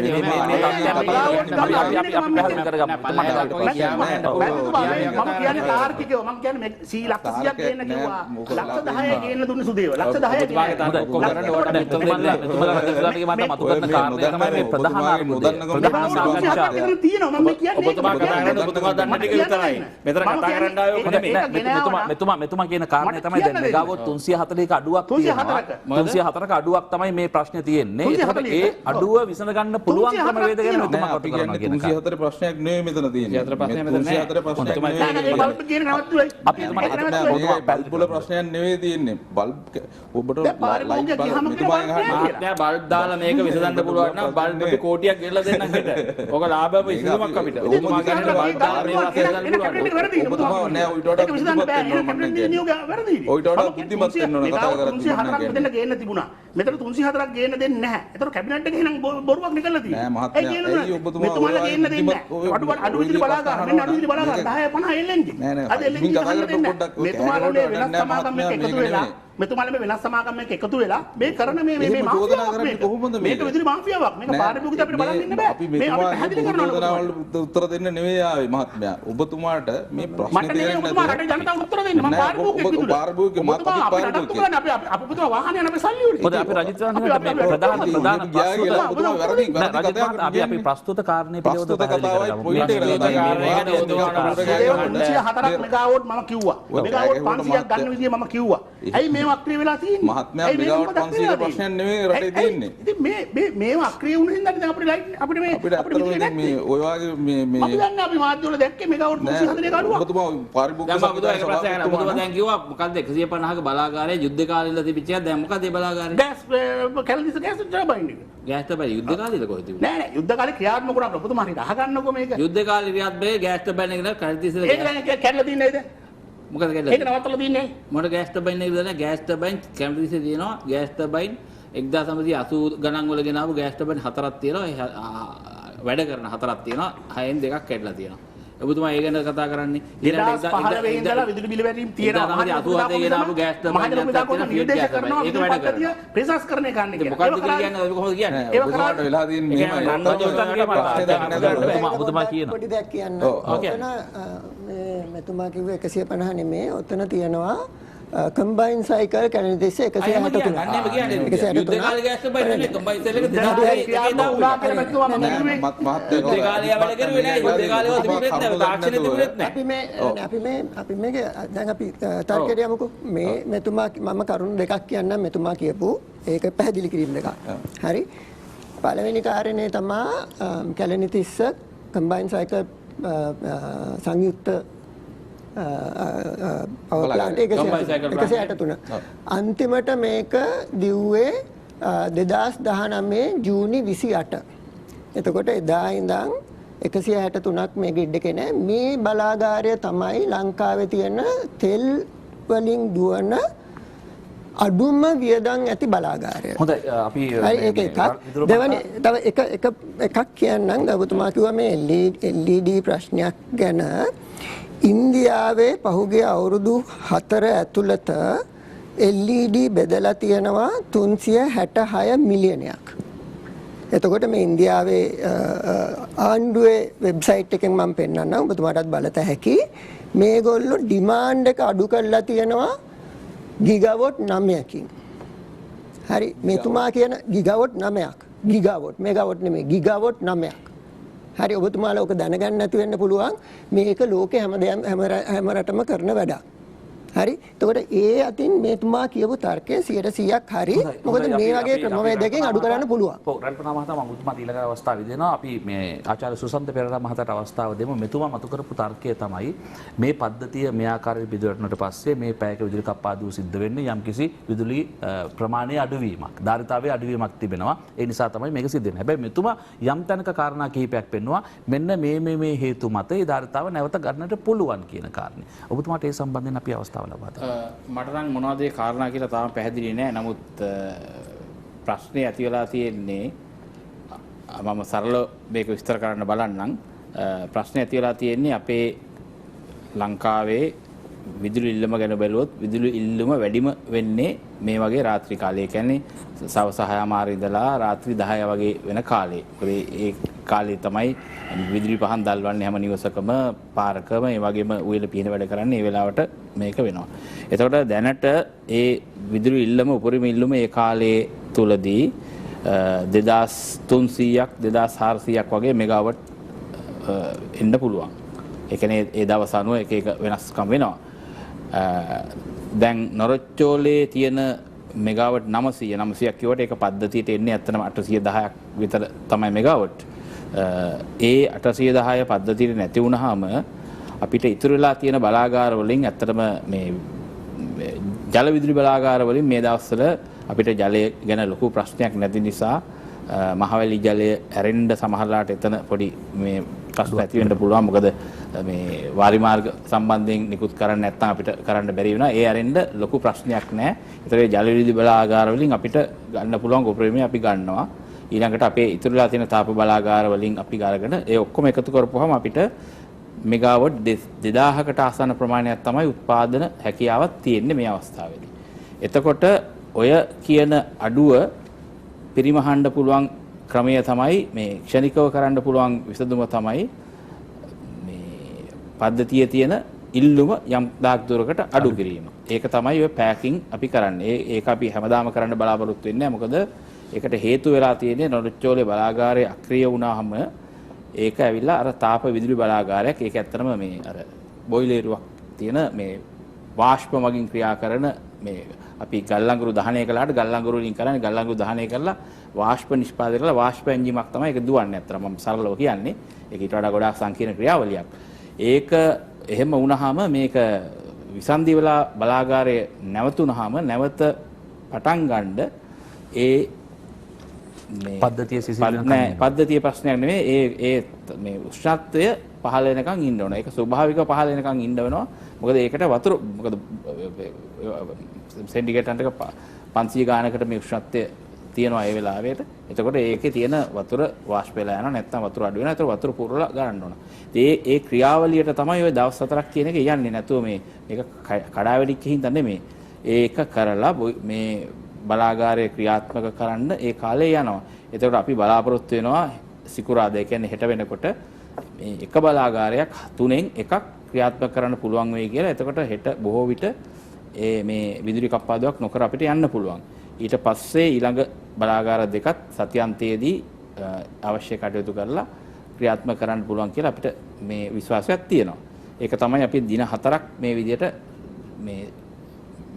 කියන්නේ තාර්කිකව මම කියන්නේ සී ලක්ෂ 100ක් ගේන්න කිව්වා. ලක්ෂ 10 ගේන්න දුන්නේ සුදේව. ලක්ෂ 10 මෙතුමා කියන කාරණය තමයි දැන් මෙගාවොට් 340ක අඩුවක් තියෙනවා 304ක අඩුවක් තමයි මේ ප්‍රශ්නේ තියෙන්නේ. ඒකට ඒ අඩුව විසඳ ගන්න පුළුවන් ක්‍රමවේද ගැන මෙතුමා කතා කරනවා කියන එක. 304 ප්‍රශ්නයක් නෙවෙයි මෙතන තියෙන්නේ. 304 ප්‍රශ්නයක් බල්බ් වල ප්‍රශ්නයක් නෙවෙයි තියෙන්නේ. බල්බ් ඔබට බල්බ් දාලා මේක විසඳන්න පුළුවන් නම් බල්බ් අපි කෝටියක් ගෙනලා දෙන්නම් හෙට. ඕක ලාභම ඉස්සුමක් අපිට. ඔබතුමා කියන්නේ බල්බ් දාලා මේක විසඳන්න පුළුවන්. ඔබතුමා නෑ ඊට වඩා බුද්ධිමත් වෙන්න ඕන මම කියන්නේ. ඊට වඩා බුද්ධිමත් වෙන්න ඕන කතා කරද්දී මම කියන්නේ. දෙන්න ගේන්න තිබුණා. මෙතන 304ක් ගේන්න දෙන්නේ නැහැ. ඒතර කැබිනට් එකේ නම් බොරුවක් නිකල්ලා තියෙනවා. නෑ මහත්මයා ඇයි ඔබතුමා ගේන්න දෙන්නේ නැහැ. අඩු විදිහට බලාගන්න. මෙන්න අඩු විදිහට බලාගන්න. 10 50 එල්ලෙන්ජි. අද එල්ලෙන්ජි ගන්න දෙන්නේ. මෙතුමාලෝනේ වෙනස් සමාගම් එක්ක එකතු වෙලා මෙතුමාලේ වෙනස් සමාගම් එක්ක එකතු වෙලා මේ කරන මේ කොහොමද මේක විදිහට මාෆියාවක්. මේක පාරිභෝගික අපිට බලන්න ඉන්න බෑ. මේ අපි පැහැදිලි කරනවා. උත්තර දෙන්න නෙවෙයි ආවේ මහත්මයා. ඔබතුමාට මේ ප්‍රශ්නේ තේරෙන්නේ නැහැ. මට රටේ ජනතාවට උත්තර දෙන්න. මම පාරිභෝගික විදිහට. පාරිභෝගික මත අපි පාරිභෝගික. අපි පුතේ වාහනේ යන අපි සල්ලි උනේ. මොකද අපි රජිත් මේ ප්‍රධාන අපි ප්‍රස්තුත කාරණේ පිළිබඳව මෙගාවොට් මම කිව්වා. මෙගාවොට් 500ක් ගන්න විදිය මම කිව්වා. ඇයි මේවා අක්‍රිය වෙලා තියෙන්නේ? මහත්මයා මෙගාවොට් 500ක ප්‍රශ්නයක් නෙවෙයි රටේ තියෙන්නේ. ඉතින් මේවා අක්‍රිය වුණ හින්දා දැන් අපිට ලයිට් අපිට මේ ඔය වගේ මේ අපි දන්නේ අපි මාධ්‍ය වල දැක්කේ මෙගාවොට් 340ක අඩුවක්. ඔබතුමා පාරිභෝගික ඔබතුමා දැන් කිව්වා මොකද්ද 150ක බලාගාරයේ යුද්ධ කාලේ ඉඳලා තිබිච්ච එක දැන් මොකද ඒ බලාගාරේ? ගෑස් කැලණිස ගෑස් ටර්බයින් එක. ගෑස් ටර්බයින් යුද්ධ කාලේද කොහෙද තිබුණේ? නෑ යුද්ධ කාලේ ක්‍රියාත්මක වුණා. ඔබතුමා හරියට අහගන්නකො මේක. යුද්ධ කාලේ ක්‍රියාත්මක ගෑස් ටර්බයින් එක නේද කැලණිස ඒක දැන් කැඩලා තින්නේ නේද? මොකද කැඩලා? ඒක නවත්තලා තින්නේ. මොකට ගෑස් ටර්බයින් එක දාලා ගෑස් ටර්බයින් කැලණිසේ තියෙනවා ගෑස් ටර්බයින් 1980 ගණන් වල ගෙනාවු ගෑස් ටර්බයින් 4ක් තියෙනවා. වැඩ කරන 4ක් තියෙනවා. 6න් 2ක් කැඩලා තියෙනවා. ඔබතුමා ඒ ගැන කතා කරන්නේ. 2015 ඉඳලා විදුලි බිල වැඩිම තියෙනවා. 1987 ගෙනාවු ගෑස් ටර්බයින් නිර්දේශ කරනවා විදුලි පද්ධතිය ප්‍රසංස්කරණය කරන්න කියලා. මොකක්ද කියන්නේ? ඔබ කොහොමද කියන්නේ? ඒක ඔබතුමාට වෙලා තියෙන්නේ මෙහෙමයි. ඔබතුමා කියනවා. පොඩි දෙයක් කියන්න. ඔතන මෙතුමා කිව්වේ 150 නෙමෙයි. ඔතන තියෙනවා කම්බයින් සයිකල් කැලණිතිස්ස 163. අන්නේම කියන්නේ යුද්ධ කාලේ ගෑස් ටර්බයින් නෙමෙයි කම්බයින් සයිකල් එක 2000 යුද්ධ කාලේ වැඩ කරුවේ නෑ. යුද්ධ කාලේ වල තිබුණෙත් නෑ. තාක්ෂණෙ තිබුණෙත් නෑ. අපි මේක දැන් අපි තර්කයට යමුකෝ. මේ මෙතුමා මම කරුණු දෙකක් කියන්නම් මෙතුමා කියපු ඒක පැහැදිලි කිරීම දෙකක්. හරි. පළවෙනි කාරණේ තමයි කැලණිතිස්ස කම්බයින් සයිකල් සංයුක්ත පවර් ප්ලාන්ට් 163. අන්තිමට මේක දිව්වේ 2019 ජූනි 28. එතකොට එදා ඉඳන් 163ක් මේ ග්‍රිඩ් එකේ නෑ. මේ බලාගාරය තමයි ලංකාවේ තියෙන තෙල් වලින් දුවන අඩුම වියදම් ඇති බලාගාරය. හොඳයි අපි ඒක එකක්. දෙවනි තව එකක් කියන්නම්. ඔබතුමා කිව්වා මේ LED ප්‍රශ්නයක් ගැන. ඉන්දියාවේ පහුගිය අවුරුදු 4 ඇතුළත LED බෙදලා තියෙනවා 366 මිලියනයක්. එතකොට මේ ඉන්දියාවේ ආණ්ඩුවේ වෙබ්සයිට් එකෙන් මම පෙන්නන්නම් ඔබතුමාටත් බලත හැකි. මේගොල්ලෝ ඩිමාන්ඩ් එක අඩු කරලා තියෙනවා ගිගාවොට් 9කින්. හරි මෙතුමා කියන ගිගාවොට් 9ක්. ගිගාවොට් මෙගාවොට් නෙමෙයි ගිගාවොට් 9ක්. හරි ඔබතුමාලා ඔක දැනගන්න නැති වෙන්න පුළුවන් මේක ලෝකේ හැම රටම කරන වැඩක්. හරි. එතකොට ඒ අතින් මේතුමා කියපු තර්කය 100%ක් හරි. මොකද මේ වගේ ක්‍රමවේදයකින් අඩු කරන්න පුළුවන්. ඔව් රන්පනා මහතා මම ඔබතුමාට ඊළඟ අවස්ථාව දෙනවා. අපි මේ ආචාර්ය සුසන්ත පෙරේරා මහතාට අවස්ථාව දෙමු. මෙතුමා මතු කරපු තර්කය තමයි මේ පද්ධතිය මේ ආකාරයට පිළිවෙලට පස්සේ මේ පැයක විදුලි කප්පාදුව සිද්ධ වෙන්නේ යම්කිසි විදුලි ප්‍රමාණයේ අඩුවීමක්. ධාරිතාවයේ අඩුවීමක් තිබෙනවා. ඒ නිසා තමයි මේක සිද්ධ වෙන්නේ. හැබැයි මෙතුමා යම් තැනක කාරණා කිහිපයක් පෙන්නවා. මෙන්න මේ හේතු මත ඒ ධාරිතාව නැවත ගන්නට පුළුවන් කියන කාරණේ. ඔබතුමාට ඒ සම්බන්ධයෙන් අපි අවස්ථාව ලබා දෙනවා. මට නම් මොනවද ඒ කාරණා කියලා තාම පැහැදිලි නෑ. නමුත් ප්‍රශ්නේ ඇති වෙලා තියෙන්නේ මම සරල මේක විස්තර කරන්න බලන්නම්. ප්‍රශ්නේ ඇති වෙලා තියෙන්නේ අපේ ලංකාවේ විදුලි ඉල්ලම ගැන බැලුවොත් විදුලි ඉල්ලුම වැඩිම වෙන්නේ මේ වගේ රාත්‍රී කාලේ. කියන්නේ සවස් 6:00 ඉඳලා රාත්‍රී 10 වගේ වෙන කාලේ. මොකද ඒ කාලේ තමයි විදුලි පහන් දැල්වන්නේ හැම නිවසකම පාරකම ඒ වගේම උයල පිහින වැඩ කරන්නේ ඒ වෙලාවට මේක වෙනවා. එතකොට දැනට ඒ විදුලි ඉල්ලම උපරිම ඉල්ලුම ඒ කාලේ තුලදී 2300ක් 2400ක් වගේ මෙගාවට් එන්න පුළුවන්. ඒ කියන්නේ ඒ දවස් අනුව එක වෙනස්කම් වෙනවා. දැන් නොරොච්චෝලේ තියෙන මෙගාවට් 900ක් කියවට ඒක පද්ධතියට එන්නේ ඇත්තටම 810ක් විතර තමයි මෙගාවට්. ඒ 810 පද්ධතියට නැති වුනහම අපිට ඉතුරු වෙලා තියෙන බලාගාර වලින් ඇත්තටම මේ ජල විදුලි බලාගාර වලින් මේ දවස්වල අපිට ජලය ගැන ලොකු ප්‍රශ්නයක් නැති නිසා මහවැලි ජලය ඇරෙන්න සමහරලාට එතන පොඩි මේ ප්‍රශ්න ඇති වෙන්න පුළුවන්. මොකද මේ වාරි මාර්ග සම්බන්ධයෙන් නිකුත් කරන්න නැත්නම් අපිට කරන්න බැරි වෙනවා. ඒ ඇරෙන්න ලොකු ප්‍රශ්නයක් නැහැ. ඒතර ජල විදුලි බලාගාර වලින් අපිට ගන්න පුළුවන් උපරිමය අපි ගන්නවා. ඊළඟට අපේ ඉතුරුලා තියෙන තාප බලාගාර වලින් අපි ගාරගෙන ඒ ඔක්කොම එකතු කරපුවාම අපිට මෙගාවට් 2000කට ආසන්න ප්‍රමාණයක් තමයි උත්පාදන හැකියාවක් තියෙන්නේ මේ අවස්ථාවේදී. එතකොට ඔය කියන අඩුව පිරිමහන්න පුළුවන් ක්‍රමය තමයි මේ ක්ෂණිකව කරන්න පුළුවන් විසඳුම තමයි මේ පද්ධතියේ තියෙන ඉල්ලුම යම් දාක් දුරකට අඩු කිරීම. ඒක තමයි ඔය පැකින් අපි කරන්නේ. ඒක අපි හැමදාම කරන්න බලාපොරොත්තු වෙන්නේ නැහැ. මොකද ඒකට හේතු වෙලා තියෙන්නේ නොරොච්චෝලේ බලාගාරයේ අක්‍රිය වුණාම ඒක ඇවිල්ලා අර තාප විදුලි බලාගාරයක්. ඒක ඇත්තටම මේ අර බොයිලරයක් තියෙන මේ වාෂ්ප මගින් ක්‍රියා කරන මේ අපි ගල්ලංගුරු දහනය කළාට ගල්ලංගුරු වලින් කරන්නේ ගල්ලංගුරු දහනය කරලා වාෂ්ප නිෂ්පාදනය කරලා වාෂ්ප එන්ජිමක් තමයි ඒක දුවන්නේ. අතන මම සරලව කියන්නේ. ඒක ඊට වඩා ගොඩාක් සංකීර්ණ ක්‍රියාවලියක්. ඒක එහෙම වුණාම මේක විසන්දි වෙලා බලාගාරයේ නැවතුනහම නැවත පටන් ගන්න ඒ මේ පද්ධතිය සිසිල් නෑ පද්ධතිය ප්‍රශ්නයක් නෙමෙයි. ඒ මේ උෂ්ණත්වය පහළ වෙනකන් ඉන්න ඕන. ඒක ස්වභාවිකව පහළ වෙනකන් ඉන්න වෙනවා. මොකද ඒකට වතුර මොකද සෙන්ටිග්‍රේඩ් එක 500 ගානකට මේ උෂ්ණත්වය තියෙනවා ඒ වෙලාවෙට. එතකොට ඒකේ තියෙන වතුර වාෂ්ප වෙලා යනවා. නැත්නම් වතුර අඩු වෙනවා. ඒතර වතුර පුරලා ගන්න ඕන. ඒ ක්‍රියාවලියට තමයි ඔය දවස් 4ක් කියන එක යන්නේ. නැතුව මේක කඩාවැඩිච්ච හින්දා නෙමෙයි. ඒක කරලා මේ බලාගාරය ක්‍රියාත්මක කරන්න ඒ කාලේ යනවා. එතකොට අපි බලාපොරොත්තු වෙනවා සිකුරාදා කියන්නේ හෙට වෙනකොට මේ එක බලාගාරයක් 3න් එකක් ක්‍රියාත්මක කරන්න පුළුවන් වෙයි කියලා. එතකොට හෙට බොහෝ විට මේ විදුලි කප්පාදුවක් නොකර අපිට යන්න පුළුවන්. ඊට පස්සේ ඊළඟ බලාගාර දෙකත් සතියන්තයේදී අවශ්‍ය කටයුතු කරලා ක්‍රියාත්මක කරන්න පුළුවන් කියලා අපිට මේ විශ්වාසයක් තියෙනවා. ඒක තමයි අපි දින 4ක් මේ විදිහට මේ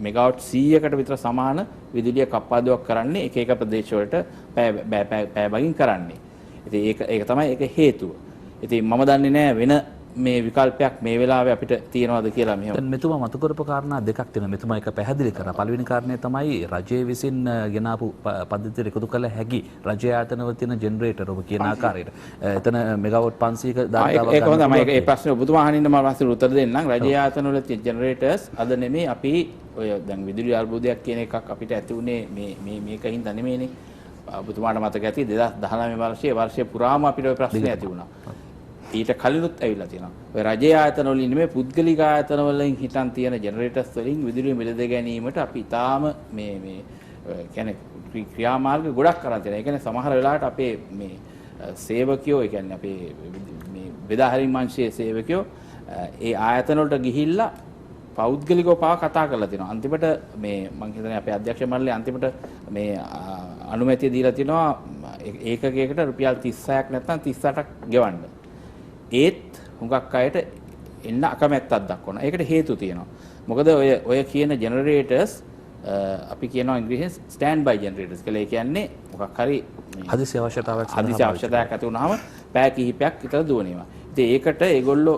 මෙගාවට් 100කට විතර සමාන විදුලිය කප්පාදුවක් කරන්නේ එක එක ප්‍රදේශ වලට පැය බගින් කරන්නේ. ඉතින් ඒක තමයි ඒක හේතුව. ඉතින් මම දන්නේ නැහැ වෙන මේ විකල්පයක් මේ වෙලාවේ අපිට තියෙනවද කියලා මෙහෙම. දැන් මෙතුමා මතු කරපු කාරණා දෙකක් තියෙනවා. මෙතුමා එක පැහැදිලි කරා. පළවෙනි කාරණේ තමයි රජයේ විසින් ගෙනාපු පද්ධතියට එකතු කළ හැකි රජයේ ආයතනවල තියෙන ජෙනරේටර් ඔබ කියන ආකාරයට. එතන මෙගාවොට් 500ක දායකාවක් ඒක හොඳයි. මම ඒ ප්‍රශ්නේ ඔබතුමා අහනින්න මම වාස්තු උත්තර දෙන්නම්. රජයේ ආයතනවල තියෙන ජෙනරේටර්ස් අද නෙමෙයි අපි ඔය දැන් විදුලි අර්බුදයක් කියන එකක් අපිට ඇති උනේ මේකින් ද නෙමෙයිනේ. ඔබතුමාට මතක ඇති 2019 වර්ෂයේ පුරාම අපිට ඔය ප්‍රශ්නේ ඇති වුණා. ඊට කලිනුත් ඇවිල්ලා තියෙනවා. ඔය රජයේ ආයතන වලින් නෙමෙයි පුද්ගලික ආයතන වලින් හිටන් තියෙන ජෙනරේටර්ස් වලින් විදුලිය මිලද ගැනීමට අපි තාම මේ කියන්නේ ක්‍රියාමාර්ග ගොඩක් කරන් තියෙනවා. ඒ කියන්නේ සමහර වෙලාවට අපේ මේ සේවකයෝ ඒ කියන්නේ අපේ මේ බෙදාහරින් මංශයේ සේවකයෝ ඒ ආයතන වලට ගිහිල්ලා පෞද්ගලිකව පාව කතා කරලා තියෙනවා. අන්තිමට මේ මම හිතන්නේ අපේ අධ්‍යක්ෂ මණ්ඩලය අන්තිමට මේ අනුමැතිය දීලා තිනවා ඒකකයකට රුපියල් 36ක් නැත්නම් 38ක් ගෙවන්න. ඒත් හුඟක් අයට එන්න අකමැත්තක් දක්වනවා. ඒකට හේතු තියෙනවා. මොකද ඔය කියන ජෙනරේටර්ස් අපි කියනවා ඉංග්‍රීසියෙන් ස්ටෑන්ඩ් බයි ජෙනරේටර්ස් කියලා. ඒ කියන්නේ මොකක් හරි හදිසි අවශ්‍යතාවයක් ඇති වුණාම පැය කිහිපයක් විතර දුවනවා. ඉතින් ඒකට ඒගොල්ලෝ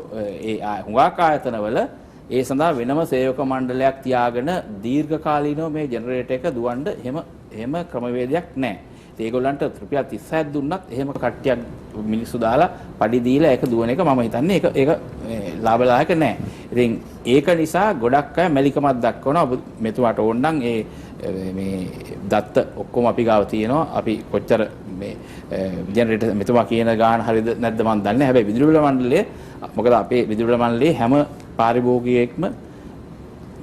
හුඟක් ආයතනවල ඒ සඳහා වෙනම සේවක මණ්ඩලයක් තියාගෙන දීර්ඝකාලීනව මේ ජෙනරේටර් එක දුවන්න එහෙම ක්‍රමවේදයක් නැහැ. ඉතින් ඒගොල්ලන්ට රුපියල් 36ක් දුන්නත් එහෙම කට්ටියක් මිනිස්සු දාලා පඩි දීලා ඒක දුවන එක මම හිතන්නේ ඒක ලාභදායක නැහැ. ඉතින් ඒක නිසා ගොඩක් අය මැලිකමක් දක්වනවා. මෙතුමාට ඕන නම් මේ දත්ත ඔක්කොම අපි ගාව තියෙනවා. අපි කොච්චර මේ ජෙනරේටර් මෙතුමා කියන ගාන හරියද නැද්ද මම දන්නේ නැහැ. හැබැයි විදුලි බල මණ්ඩලයේ මොකද අපේ විදුලි බල මණ්ඩලයේ හැම පාරිභෝගිකයෙක්ම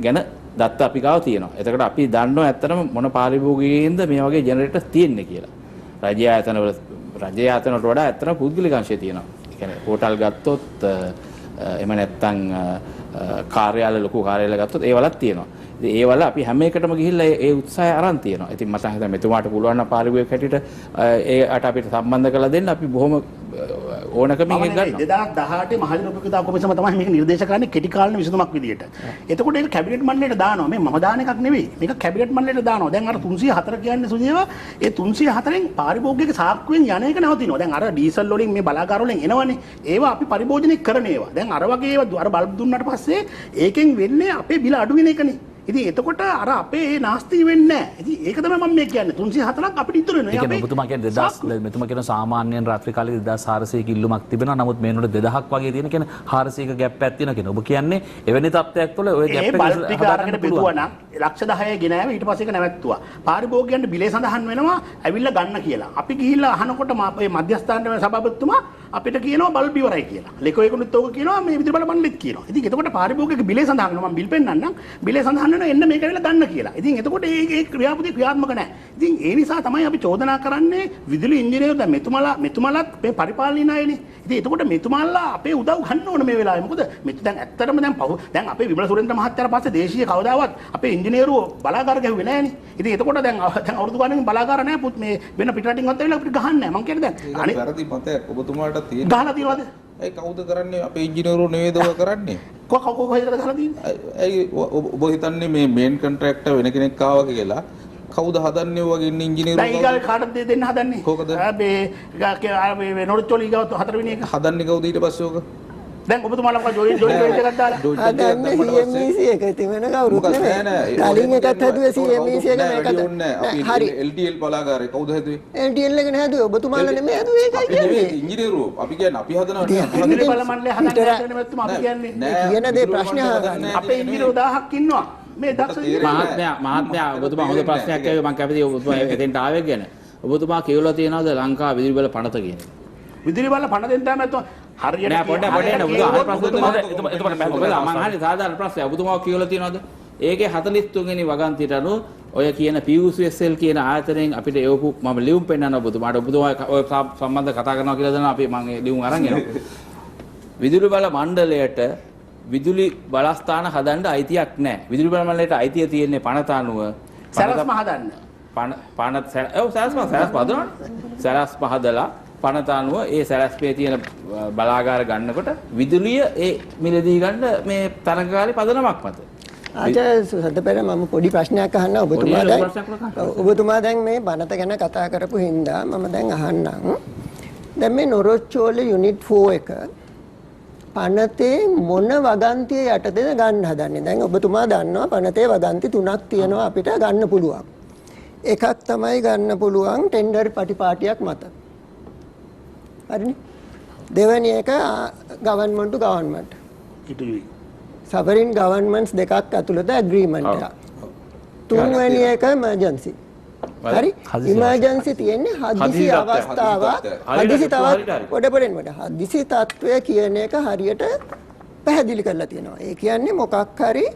ගැන දත්ත අපි ගාව තියෙනවා. එතකොට අපි දන්නවා ඇත්තටම මොන පාරිභෝගිකයින්ද මේ වගේ ජෙනරේටර්ස් තියෙන්නේ කියලා. රජයේ ආයතනවලට වඩා ඇත්තටම පුද්ගලික අංශය තියෙනවා. ඒ කියන්නේ හෝටල් ගත්තොත් එහෙම නැත්නම් කාර්යාල ලොකු කාර්යාල ගත්තොත් ඒවලත් තියෙනවා. ඉතින් ඒවල අපි හැම එකටම ගිහිල්ලා ඒ උත්සාහය අරන් තියෙනවා. ඉතින් මට හිතෙනවා මෙතුමාට පුළුවන් නම් පාරිභෝගික හැටියට ඒකට අපිට සම්බන්ධ කරලා දෙන්න අපි බොහොම ඕනකමින් එක ගන්නවා. 2018 මහජන උපයෝගිතා කොමිසම තමයි මේක නිර්දේශ කරන්නේ කෙටි කාලීන විසඳුමක් විදියට. එතකොට ඒක කැබිනට් මණ්ඩලයට දානවා. මේ මම දාන එකක් නෙවෙයි. මේක කැබිනට් මණ්ඩලයට දානවා. දැන් අර 304 කියන්නේ සුජීව ඒ 304න් පාරිභෝගික සාක්කුවෙන් යන එක නවතිනවා. දැන් අර ඩීසල් වලින් මේ බලාගාර වලින් එනවනේ. ඒවා අපි පරිභෝජනය කරන ඒවා. දැන් අර වගේ ඒවා අර බල්බ් දුන්නාට පස්සේ ඒකෙන් වෙන්නේ අපේ බිල අඩු වෙන එකනේ. ඉතින් එතකොට අර අපේ ඒ නාස්ති වෙන්නේ නැහැ. ඉතින් ඒක තමයි මම මේ කියන්නේ 304ක් අපිට ඉතුරු වෙනවා. ඒ කියන්නේ ඔබතුමා කියන්නේ 2000 මෙතුමා කියන සාමාන්‍යයෙන් රාත්‍රී කාලේ 2400 කිල්ලුමක් තිබෙනවා. නමුත් මේ නෝට 2000ක් වගේ තියෙන කියන 400ක ગેප් එකක් තියෙනවා කියන. ඔබ කියන්නේ එවැනි තත්ත්වයක් තුළ ඔය ગેප් එක බල්බ් ටික අරගෙන බෙදුවා නම් ලක්ෂ 10 ගෙනාව ඊට පස්සේ ඒක නැවැත්තුවා. පාරිභෝගිකයන්ට බිලේ සඳහන් වෙනවා ඇවිල්ලා ගන්න කියලා. අපි ගිහිල්ලා අහනකොට මේ මධ්‍යස්ථාන සභාපතිතුමා අපිට කියනවා බල්බ් ඉවරයි කියලා. ලේකෝයෙකුනුත් ඕක කියනවා මේ විදුලි බල මණ්ඩලෙත් කියනවා. ඉතින් එතකොට පාරිභෝගික බිලේ සඳහන් වෙනවා මම බිල් පෙන්නන්නම්. බිලේ සඳහන් වෙනවා එන්න මේක ඇවිල්ලා ගන්න කියලා. ඉතින් එතකොට ඒ ක්‍රියාපදේ ක්‍රියාත්මක නැහැ. ඉතින් ඒ නිසා තමයි අපි චෝදනා කරන්නේ විදුලි ඉංජිනේරු දැන් මෙතුමාලත් මේ පරිපාලනීය අයනේ. ඉතින් එතකොට මෙතුමාලා අපේ උදව් ගන්න ඕන මේ වෙලාවේ. මොකද දැන් ඇත්තටම දැන් අපේ විමල සුරේන්ද්‍ර මහත්තයාට පස්සේ දේශීය කවදාවත් අපේ ඉංජිනේරුවෝ බලාගාර ගැහුවේ නැහනේ. ඉතින් එතකොට දැන් අවුරුදු ගානකින් බලාගාර නැහැ පුත් මේ වෙන පිටරටින්වත් ඇවිල්ලා අපිට ගහන්නේ නැහැ. මං කියන්නේ දැන් අනිත් වැරදි මතයක් ඔබතුමාට තියෙන ගහලා තියෙනවද? ඒ කවුද කරන්නේ අපේ ඉංජිනේරුවෝ නෙවෙයිද ඔය කරන්නේ? කොහොමද ගහලා තියෙන්නේ? ඇයි ඔබ හිතන්නේ මේ මේන් කොන්ට්‍රැක්ටර් වෙන කෙනෙක් ආවා කියලා කවුද හදන්නේ වගේ ඉන්න ඉංජිනේරුවෝ? දැන් ඊගාවේ කාටද දෙන්න හදන්නේ? කොහොමද? මේ නොරොච්චෝලි ඊගාව හතරවෙනි එක. හදන්නේ කවුද ඊට පස්සේ ඔක? දැන් ඔබතුමාලා මොකද ජොලි එකක් දාලා හදන්නේ CMEC එක තිබෙන කවුරුත් නෙමෙයි. කලින් එකත් හැදුවේ CMEC එක මේකට. හරි LTL බලාගාරේ කවුද හැදුවේ? LTL එක නේ හැදුවේ ඔබතුමාලා නෙමෙයි හැදුවේ ඒකයි කියන්නේ. ඉංජිනේරුවෝ අපි කියන්නේ අපි හදනවා නේ. විදුලි බල මණ්ඩලය හදන්නේ නැත්නම් අපි කියන්නේ. කියන දේ ප්‍රශ්න අහගන්න. අපේ ඉංජිනේරු 1000ක් ඉන්නවා. මේ දක්ෂ මහත්මයා ඔබතුමා හොඳ ප්‍රශ්නයක් ඇහුවේ මම කැමතියි ඔබතුමා එතෙන්ට ආවේ ගැන. ඔබතුමා කියවලා තියෙනවද ලංකා විදුලි බල පනත කියන එක? විදුලි බල පන දෙන්න තමයි නැත්නම් හරියට නෑ පොඩ්ඩක් මම අහන්නේ සාධාරණ ප්‍රශ්නයක්. ඔබතුමා කියවලා තියෙනවද? ඒකේ 43 වෙනි වගන්තියට අනුව ඔය කියන PUCSL කියන ආයතනයෙන් අපිට එවපු මම ලියුම් පෙන්නන්න ඔබතුමාට. ඔබතුමා ඔය සම්බන්ධ කතා කරනවා කියලා දන්නවා අපි මම ලියුම් අරන් එනවා. විදුලි බල මණ්ඩලයට විදුලි බලස්ථාන හදන්න අයිතියක් නැහැ. විදුලි බල මණ්ඩලයට අයිතිය තියෙන්නේ පනත අනුව සැලැස්ම හදන්න. සැලැස්ම හදලා පනත අනුව ඒ සැලැස්මේ තියෙන බලාගාර ගන්නකොට විදුලිය ඒ මිලදී ගන්න මේ තරඟකාරී පදනමක් මත. ආචාර්ය සද්දපෙර මම පොඩි ප්‍රශ්නයක් අහන්න ඔබතුමා දැන් මේ බනත ගැන කතා කරපු හින්දා මම දැන් අහන්නම්. දැන් මේ නොරොච්චෝල යුනිට් 4 එක පනතේ මොන වගන්තිය යටතේද ගන්න හදන්නේ? දැන් ඔබතුමා දන්නවා පනතේ වගන්ති 3ක් තියෙනවා අපිට ගන්න පුළුවන්. එකක් තමයි ගන්න පුළුවන් ටෙන්ඩර් පටිපාටියක් මත. හරිනේ. දෙවෙනි එක ගවර්න්මන්ට් ටු ගවර්න්මන්ට්. සවරින් ගවර්න්මන්ට්ස් දෙකක් ඇතුළත ඇග්‍රීමන්ට් එකක්. තුන්වෙනි එක එමර්ජන්සි. හරි? ඉමර්ජන්සි තියෙන්නේ හදිසි අවස්ථාවක්. හදිසි තවත් පොඩ හදිසි තත්වය කියන එක හරියට පැහැදිලි කරලා තියෙනවා. ඒ කියන්නේ මොකක් හරි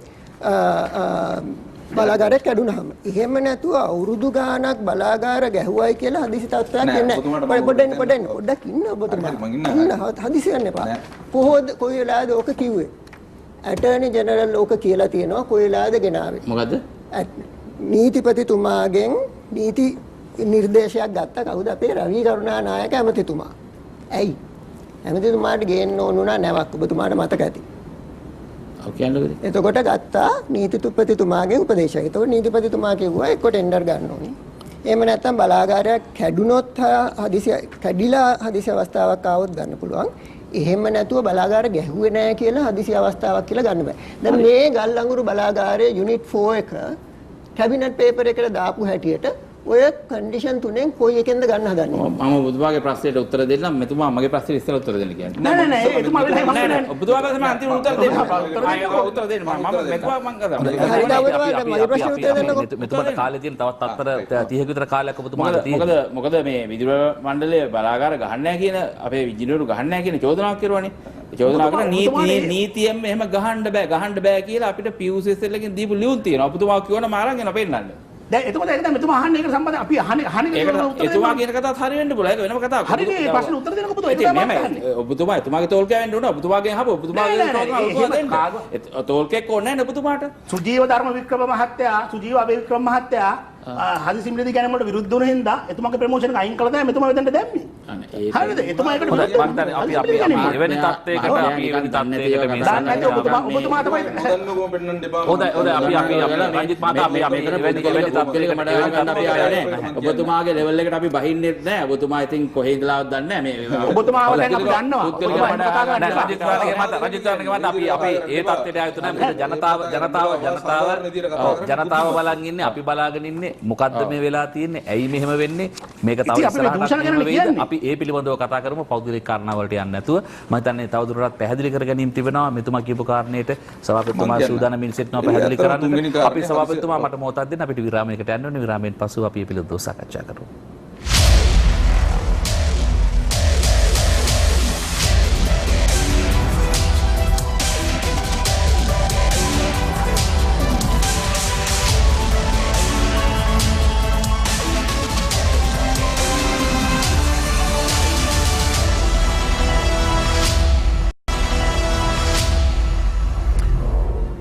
බලාගාරයක් කැඩුනහම එහෙම නැතුව අවුරුදු ගාණක් බලාගාර ගැහුවයි කියලා හදිසි තත්ත්වයක් එන්නේ පොඩ්ඩක් ඉන්න ඔබතුමා හදිසි වෙන්න එපා. කොයි වෙලාවද ඕක කිව්වේ? ඇටර්නි ජෙනරල් ඕක කියලා තියෙනවා කොයි වෙලාවද ගෙනාවේ? මොකද්ද? නීතිපතිතුමාගෙන් නීති නිර්දේශයක් ගත්ත කවුද? අපේ රවි කරුණානායක ඇමතිතුමා. ඇයි? ඇමතිතුමාට ගේන්න ඕන වුණා නැවක් ඔබතුමාට මතක ඇති. එතකොට ගත්තා නීතිපතිතුමාගේ උපදේශය. එතකොට නීතිපතිතුමා කිව්වා එක්ක ටෙන්ඩර් ගන්න ඕනේ. එහෙම නැත්නම් බලාගාරයක් කැඩුනොත් හදිසි කැඩිලා හදිසි අවස්ථාවක් ආවොත් ගන්න පුළුවන්. එහෙම නැතුව බලාගාර ගැහුවේ නැහැ කියලා හදිසි අවස්ථාවක් කියලා ගන්න බෑ. දැන් මේ ගල් අඟුරු බලාගාරයේ යුනිට් 4 එක කැබිනට් පේපර් එකට දාපු හැටියට ඔය කන්ඩිෂන් තුනෙන් කොයි එකෙන්ද ගන්න හදන්නේ? මම ඔබතුමාගේ ප්‍රශ්නෙට උත්තර දෙන්නම්. මෙතුමා මගේ ප්‍රශ්නෙට ඉස්සෙල්ලා උත්තර දෙන්න කියන්නේ. නෑ එතුමා වෙලයි මම නෑ. ඔබතුමාගේ තමයි අන්තිම උත්තර දෙන්න. උත්තර දෙන්න. මම මෙතුමා මං කරා. මගේ ප්‍රශ්නෙට උත්තර දෙන්නකො. මෙතුමාට කාලේ තියෙන තවත් අත්තර 30ක විතර කාලයක් ඔබතුමාට තියෙනවා. මොකද මේ විදුලි මණ්ඩලයේ බලාගාර ගහන්න නැහැ කියන අපේ ඉංජිනේරු ගහන්න නැහැ කියන චෝදනාවක් කරුවානේ. චෝදනා කරන නීතියෙන් එහෙම ගහන්න බෑ කියලා අපිට PUCS එකකින් දීපු ලියුම් තියෙනවා. ඔබතුමා කියවන මාරන් එන පෙන්නන්න. දැන් එතකොට ඒක දැන් මෙතුමා අහන්නේ ඒකට සම්බන්ධ අපි අහන්නේ එතුමා කියන කතාවත් හරි වෙන්න පුළුවන්. ඒක වෙනම කතාවක්. හරිනේ මේ ප්‍රශ්න උත්තර දෙන්නකො පුතෝ. එතුමාගේ තෝල්කයා වෙන්න ඕන. ඔබතුමාගෙන් අහපුවා. ඔබතුමාගේ තෝල්කෙක් ඕනේ නැහැ ඔබතුමාට. සුජීව ධර්ම වික්‍රම මහත්තයා සුජීව අබේවික්‍රම මහත්තයා හදිසි මිලදී ගැනීම වලට විරුද්ධ වුණ හින්දා එතුමාගේ ප්‍රමෝෂන් එක අයින් කළා දැන් මෙතුමා වෙදෙන්ට දැම්මේ. හරිද? එතුමා ඒකට විරුද්ධ වුණා. අපි එවැනි තත්ත්වයකට මේ ඔබතුමා තමයි හොඳයි අපි රංජිත් මහතා අපි එවැනි තත්ත්වයකට ගන්න අපි ආවේ නැහැ. ඔබතුමාගේ ලෙවල් එකට අපි බහින්නේ නැහැ. ඔබතුමා ඉතින් කොහේ ඉඳලාවත් දන්නේ නැහැ. මේ ඔබතුමාව දැන් අපි දන්නවා. රංජිත් මහතා අපි ඒ තත්ත්වයට ආයුතු නැහැ. ජනතාව බලන් ඉන්නේ අපි බලාගෙන ඉන්නේ මොකද්ද මේ වෙලා තියෙන්නේ ඇයි මෙහෙම වෙන්නේ මේක තව ඉස්සරහට අපි ඒ පිළිබඳව කතා කරමු පෞද්ගලික කාරණා වලට යන්නේ නැතුව මම හිතන්නේ තවදුරටත් පැහැදිලි කර ගැනීම තිබෙනවා මෙතුමා කියපු කාරණේට සභාපතිතුමා සූදානම්ින් සිටිනවා පැහැදිලි කරන්න අපි සභාපතිතුමා මට මොහොතක් දෙන්න අපිට විරාමයකට යන්න ඕනේ විරාමයෙන් පසු අපි මේ පිළිබඳව සාකච්ඡා කරමු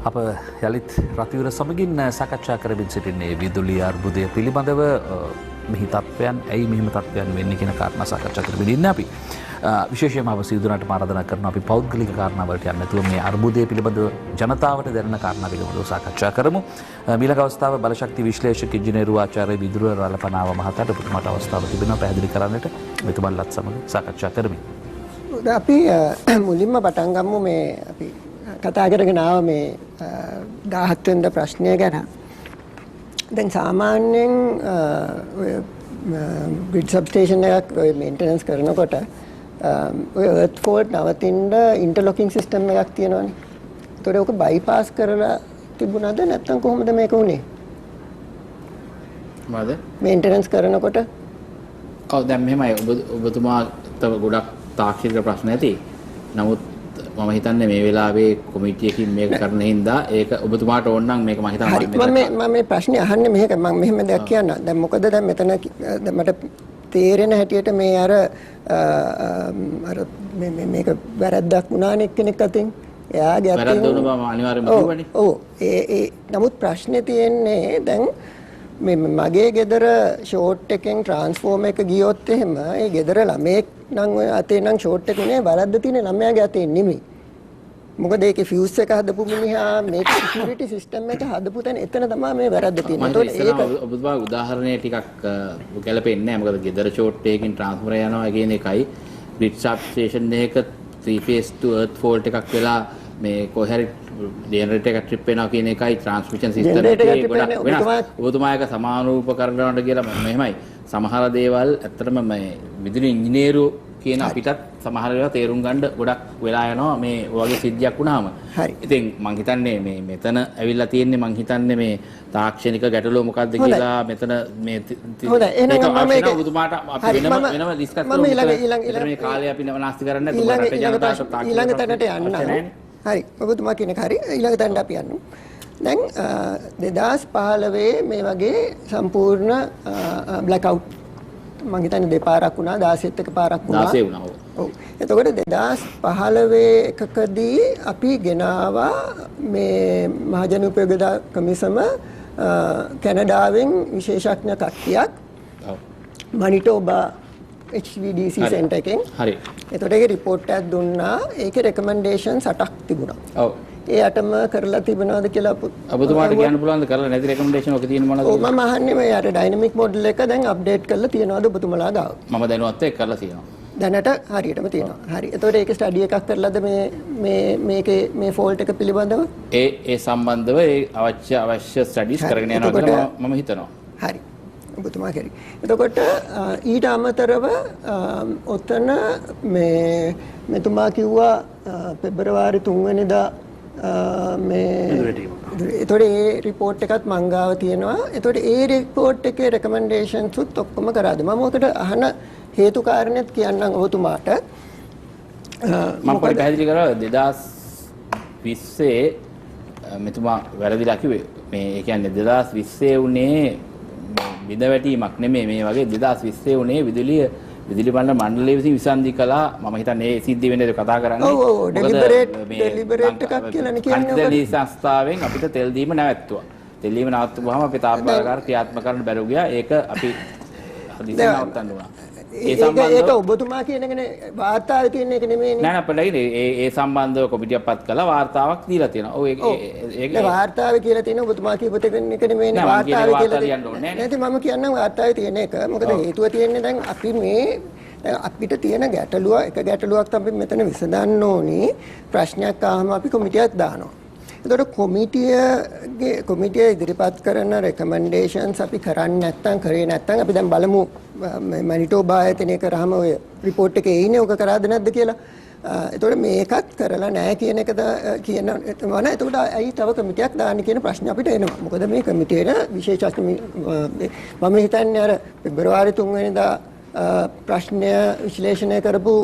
අප යළිත් රතිවර සමගින් සාකච්ඡා කරමින් සිටින්නේ විදුලි අර්බුදය පිළිබඳව මෙහි තත්ත්වයන් ඇයි මෙහෙම තත්ත්වයන් වෙන්නේ කියන කාරණා සාකච්ඡා කරමින් ඉන්නේ අපි විශේෂයෙන්ම අප සිදුවනට ආරාධනා කරනවා අපි පෞද්ගලික කාරණා වලට යන්නේ නැතුව මේ අර්බුදය පිළිබඳව ජනතාවට දැනෙන කාරණා පිළිබඳව සාකච්ඡා කරමු ඊළඟ අවස්ථාව බලශක්ති විශ්ලේෂක ඉංජිනේරු ආචාර්ය විදුර රලපනාව මහතාට ඔබතුමාට අවස්ථාව තිබෙනවා පැහැදිලි කරන්නට මෙතුමන්ලත් සමග සාකච්ඡා කරමින් අපි මුලින්ම පටන් ගමු මේ අපි කතා කරගෙන ආව මේ 17 වෙනිදා ප්‍රශ්නය ගැන. දැන් සාමාන්‍යයෙන් ග්‍රිඩ් සබ්ස්ටේෂන් එකක් ඔය මේන්ටනන්ස් කරනකොට ඔය එර්ත් ෆෝල්ට් නවතින්න ඉන්ටර්ලොකින් සිස්ටම් එකක් තියෙනවානේ. ඒතකොට ඔක බයිපාස් කරලා තිබුණාද නැත්නම් කොහොමද මේක උනේ? මොකද? මේන්ටනන්ස් කරනකොට ඔව් දැන් මෙහෙමයි ඔබතුමාට ගොඩක් තාක්ෂණික ප්‍රශ්න ඇති. නමුත් මම හිතන්නේ මේ වෙලාවේ කොමිටියකින් මේක කරන හින්දා ඒක ඔබතුමාට ඕන නම් මේක මම හිතන්නේ මම මේ ප්‍රශ්නේ අහන්නේ මේක මම මෙහෙම දෙයක් කියන්න. දැන් මොකද දැන් මෙතන මට තේරෙන හැටියට මේ අර මේක වැරද්දක් වුණානේ එක්කෙනෙක් අතින්. එයාගේ අතින් වැරද්ද වුණ බව අනිවාර්යයෙන්ම කිව්වනේ. ඔව් ඒ නමුත් ප්‍රශ්නේ තියෙන්නේ දැන් මේ මගේ ගෙදර ෂෝට් එකෙන් ට්‍රාන්ස්ෆෝමර් එක ගියොත් එහෙම ඒ ගෙදර ළමෙක් නම් ඔය අතේ නම් ෂෝට් එක උනේ වරද්ද තියෙන ළමයාගේ අතේ නෙමෙයි. මොකද ඒකේ ෆියුස් එක හදපු මිනිහා මේක සිකියුරිටි සිස්ටම් එක හදපු තැන එතන තමයි මේ වැරද්ද තියෙන්නේ. ඒක ඔබතුමා උදාහරණය ටිකක් ගැලපෙන්නේ නැහැ. මොකද ගෙදර ෂෝට් එකකින් ට්‍රාන්ස්ෆර් යනවා කියන එකයි ග්‍රිඩ් සබ්ස්ටේෂන් එකක 3 phase to earth fault එකක් වෙලා මේ කොහරි ජෙනරේටර් එක ට්‍රිප් වෙනවා කියන එකයි ට්‍රාන්ස්මිෂන් සිස්ටම් එකේ ගොඩක් වෙනස්. ඔබතුමා එක සමානූප කරනවට කියලා මෙහෙමයි. සමහර දේවල් ඇත්තටම මේ විදුලි ඉංජිනේරු කියන අපිටත් සමහර ඒවා තේරුම් ගන්න ගොඩක් වෙලා යනවා මේ වගේ සිද්ධියක් වුණාම. ඉතින් මං හිතන්නේ මේ මෙතන ඇවිල්ලා තියෙන්නේ මං හිතන්නේ මේ තාක්ෂණික ගැටලුව මොකක්ද කියලා මෙතන මේ හොඳයි එහෙනම් මම මේක ඔබතුමාට අපි වෙනම ඩිස්කස් කරමු. මේ කාලය අපි නැවනාස්ති කරන්නේ නැතුව ඊළඟ තැනට යන්න. හරි ඔබතුමා කියන හරි ඊළඟ තැනට අපි යන්න. දැන් 2015 මේ වගේ සම්පූර්ණ බ්ලැක් අවුට් මම හිතන්නේ දෙපාරක් වුණා 16ත් එක පාරක් වුණා 16 වුණා. ඔව්. එතකොට 2015 එකකදී අපි ගෙනාවා මේ මහජන උපයෝගිතා කමිසම කැනඩාවෙන් විශේෂඥ කට්ටියක්. ඔව්. මනිටෝබා HVDC සෙන්ටර් එකෙන්. හරි. එතකොට ඒකේ රිපෝට් එකක් දුන්නා. ඒකේ රෙකමෙන්ඩේෂන්ස් 8ක් තිබුණා. ඔව්. ඒ අටම කරලා තිබෙනවද කියලා ඔබතුමාට කියන්න පුළුවන්ද කරලා නැති රෙකමෙන්ඩේෂන් ඔක තියෙන මොනවද? ඔව් මම අහන්නේ මේ අර ඩයිනමික් මොඩල් එක දැන් අප්ඩේට් කරලා තියනවද ඔබතුමාලා ගාව? මම දැනුවත් එක්ක කරලා තියෙනවා. දැනට හරියටම තියෙනවා. හරි. එතකොට ඒකේ ස්ටඩි එකක් කරලාද මේකේ මේ ෆෝල්ට් එක පිළිබඳව? ඒ සම්බන්ධව ඒ අවශ්‍ය ස්ටඩිස් කරගෙන යනවා කියලා මම හිතනවා. හරි. ඔබතුමා කරි. එතකොට ඊට අමතරව ඔතන මෙතුමා කිව්වා පෙබරවාරි 3 වෙනිදා එතකොට ඒ රිපෝට් එකත් මං ගාව තියෙනවා. එතකොට ඒ රිපෝට් එකේ රෙකමෙන්ඩේෂන්ස් උත් ඔක්කොම කරාද? මම ඔකට අහන හේතු කාරණේත් කියන්නම් ඔබතුමාට. මම පොඩි පැහැදිලි කරා 2020 මෙතුමා වැරදිලා කිව්වේ. මේ ඒ කියන්නේ 2020 උනේ බිඳවැටීමක් නෙමෙයි මේ වගේ 2020 උනේ විදුලි බණ්ඩ මණ්ඩලය විසින් විසන්ධි කළා. මම හිතන්නේ ඒ සිද්ධි වෙන්නේ කතා කරන්නේ. ඔව් ඩෙලිබරේට් එකක් කියලා කියන්නේ. අනිත් සංස්ථාවෙන් අපිට තෙල් දීම නැවැත්තුවා. තෙල් දීම නවත්තුවාම අපේ තාප්පාරකාර ක්‍රියාත්මක කරන්න බැරුව ගියා. ඒක අපි හදිසිය නවත්තන්න උනා. ඒක ඔබතුමා කියන එකනේ වාර්තාවේ තියෙන එක නෙමෙයිනේ. නෑ නෑ ඒ සම්බන්ධව කොමිටියක් පත් කළා වාර්තාවක් දීලා තියෙනවා. ඔව් ඒක වාර්තාවේ කියලා තියෙන ඔබතුමා කියපු එක නෙමෙයිනේ වාර්තාවේ කියලා තියෙන්නේ. නැත්නම් මම කියන්නම් වාර්තාවේ තියෙන එක. මොකද හේතුව තියෙන්නේ දැන් අපි අපිට තියෙන ගැටලුවක් තමයි මෙතන විසඳන්න ඕනි. ප්‍රශ්නයක් ආවම අපි කොමිටියක් දානවා. එතකොට කොමිටිය ඉදිරිපත් කරන රෙකමෙන්ඩේෂන්ස් අපි කරන්නේ නැත්නම් අපි දැන් බලමු මැනිටෝබා ආයතනය කරාම ඔය රිපෝට් එකේ ඉන්නේ ඔක කරාද නැද්ද කියලා. එතකොට මේකත් කරලා නැහැ කියන එකද කියනවා නේද? එතකොට ඇයි තව කමිටියක් දාන්න කියන ප්‍රශ්න අපිට එනවා. මොකද මේ කමිටියේ විශේෂඥ මම හිතන්නේ අර පෙබරවාරි 3 වෙනිදා ප්‍රශ්නය විශ්ලේෂණය කරපු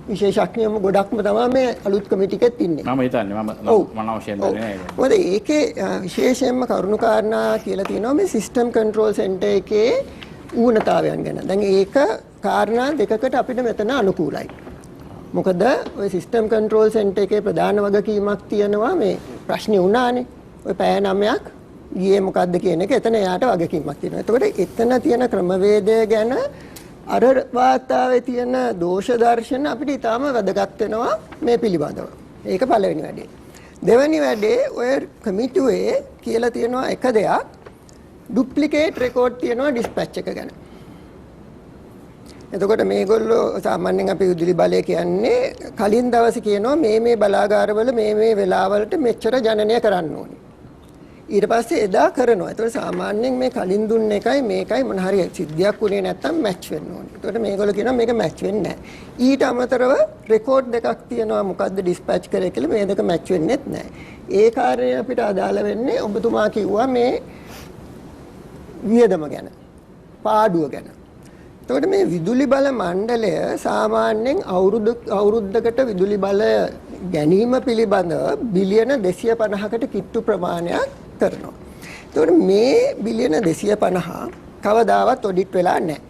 විශේෂඥයම ගොඩක්ම තමයි මේ අලුත් කමිටි එකෙත් ඉන්නේ. මම හිතන්නේ මම අවශ්‍යම නැහැ. මොකද ඒකේ විශේෂයෙන්ම කරුණු කාරණා කියලා තියෙනවා මේ සිස්ටම් කන්ට්‍රෝල් සෙන්ටර් එකේ ඌනතාවයන් ගැන. දැන් ඒක කාරණා දෙකකට අපිට මෙතන අනුකූලයි. මොකද ඔය සිස්ටම් කන්ට්‍රෝල් සෙන්ටර් එකේ ප්‍රධාන වගකීමක් තියෙනවා මේ ප්‍රශ්නේ වුණානේ. ඔය පැය 9ක් ගියේ මොකද්ද කියන එක එතන එයාට වගකීමක් තියෙනවා. එතකොට එතන තියෙන ක්‍රමවේදය ගැන අර වාර්තාවේ තියෙන දෝෂ දර්ශන අපිට ඊටාම වැදගත් වෙනවා මේ පිළිබඳව. ඒක පළවෙනි වැඩේ. දෙවෙනි වැඩේ ඔය කමිටුවේ කියලා තියෙනවා එක දෙයක් ඩුප්ලිකේට් රෙකෝඩ් තියෙනවා ඩිස්පැච් එක ගැන. එතකොට මේගොල්ලෝ සාමාන්‍යයෙන් අපි විදුලි බලය කියන්නේ කලින් දවසේ කියනවා මේ බලාගාරවල මේ වෙලාවලට මෙච්චර ජනනය කරන්න ඕනේ. ඊට පස්සේ එදා කරනවා. ඒතකොට සාමාන්‍යයෙන් මේ කලින් දුන්න එකයි මේකයි මොන හරි සිද්ධියක් උනේ නැත්තම් මැච් වෙන්න ඕනේ. ඒතකොට මේගොල්ලෝ කියනවා මේක මැච් වෙන්නේ නැහැ. ඊට අමතරව රෙකෝඩ් දෙකක් තියෙනවා මොකද්ද ඩිස්පැච් කරේ කියලා මේ දෙක මැච් වෙන්නේත් නැහැ. ඒ කාර්යය අපිට අදාළ වෙන්නේ ඔබතුමා කිව්වා මේ වියදම ගැන. පාඩුව ගැන. එතකොට මේ විදුලි බල මණ්ඩලය සාමාන්‍යයෙන් අවුරුද්දකට විදුලි බලය ගැනීම පිළිබඳව බිලියන 250කට කිට්ටු ප්‍රමාණයක් කරනවා. එතකොට මේ බිලියන 250 කවදාවත් ඔඩිට් වෙලා නැහැ.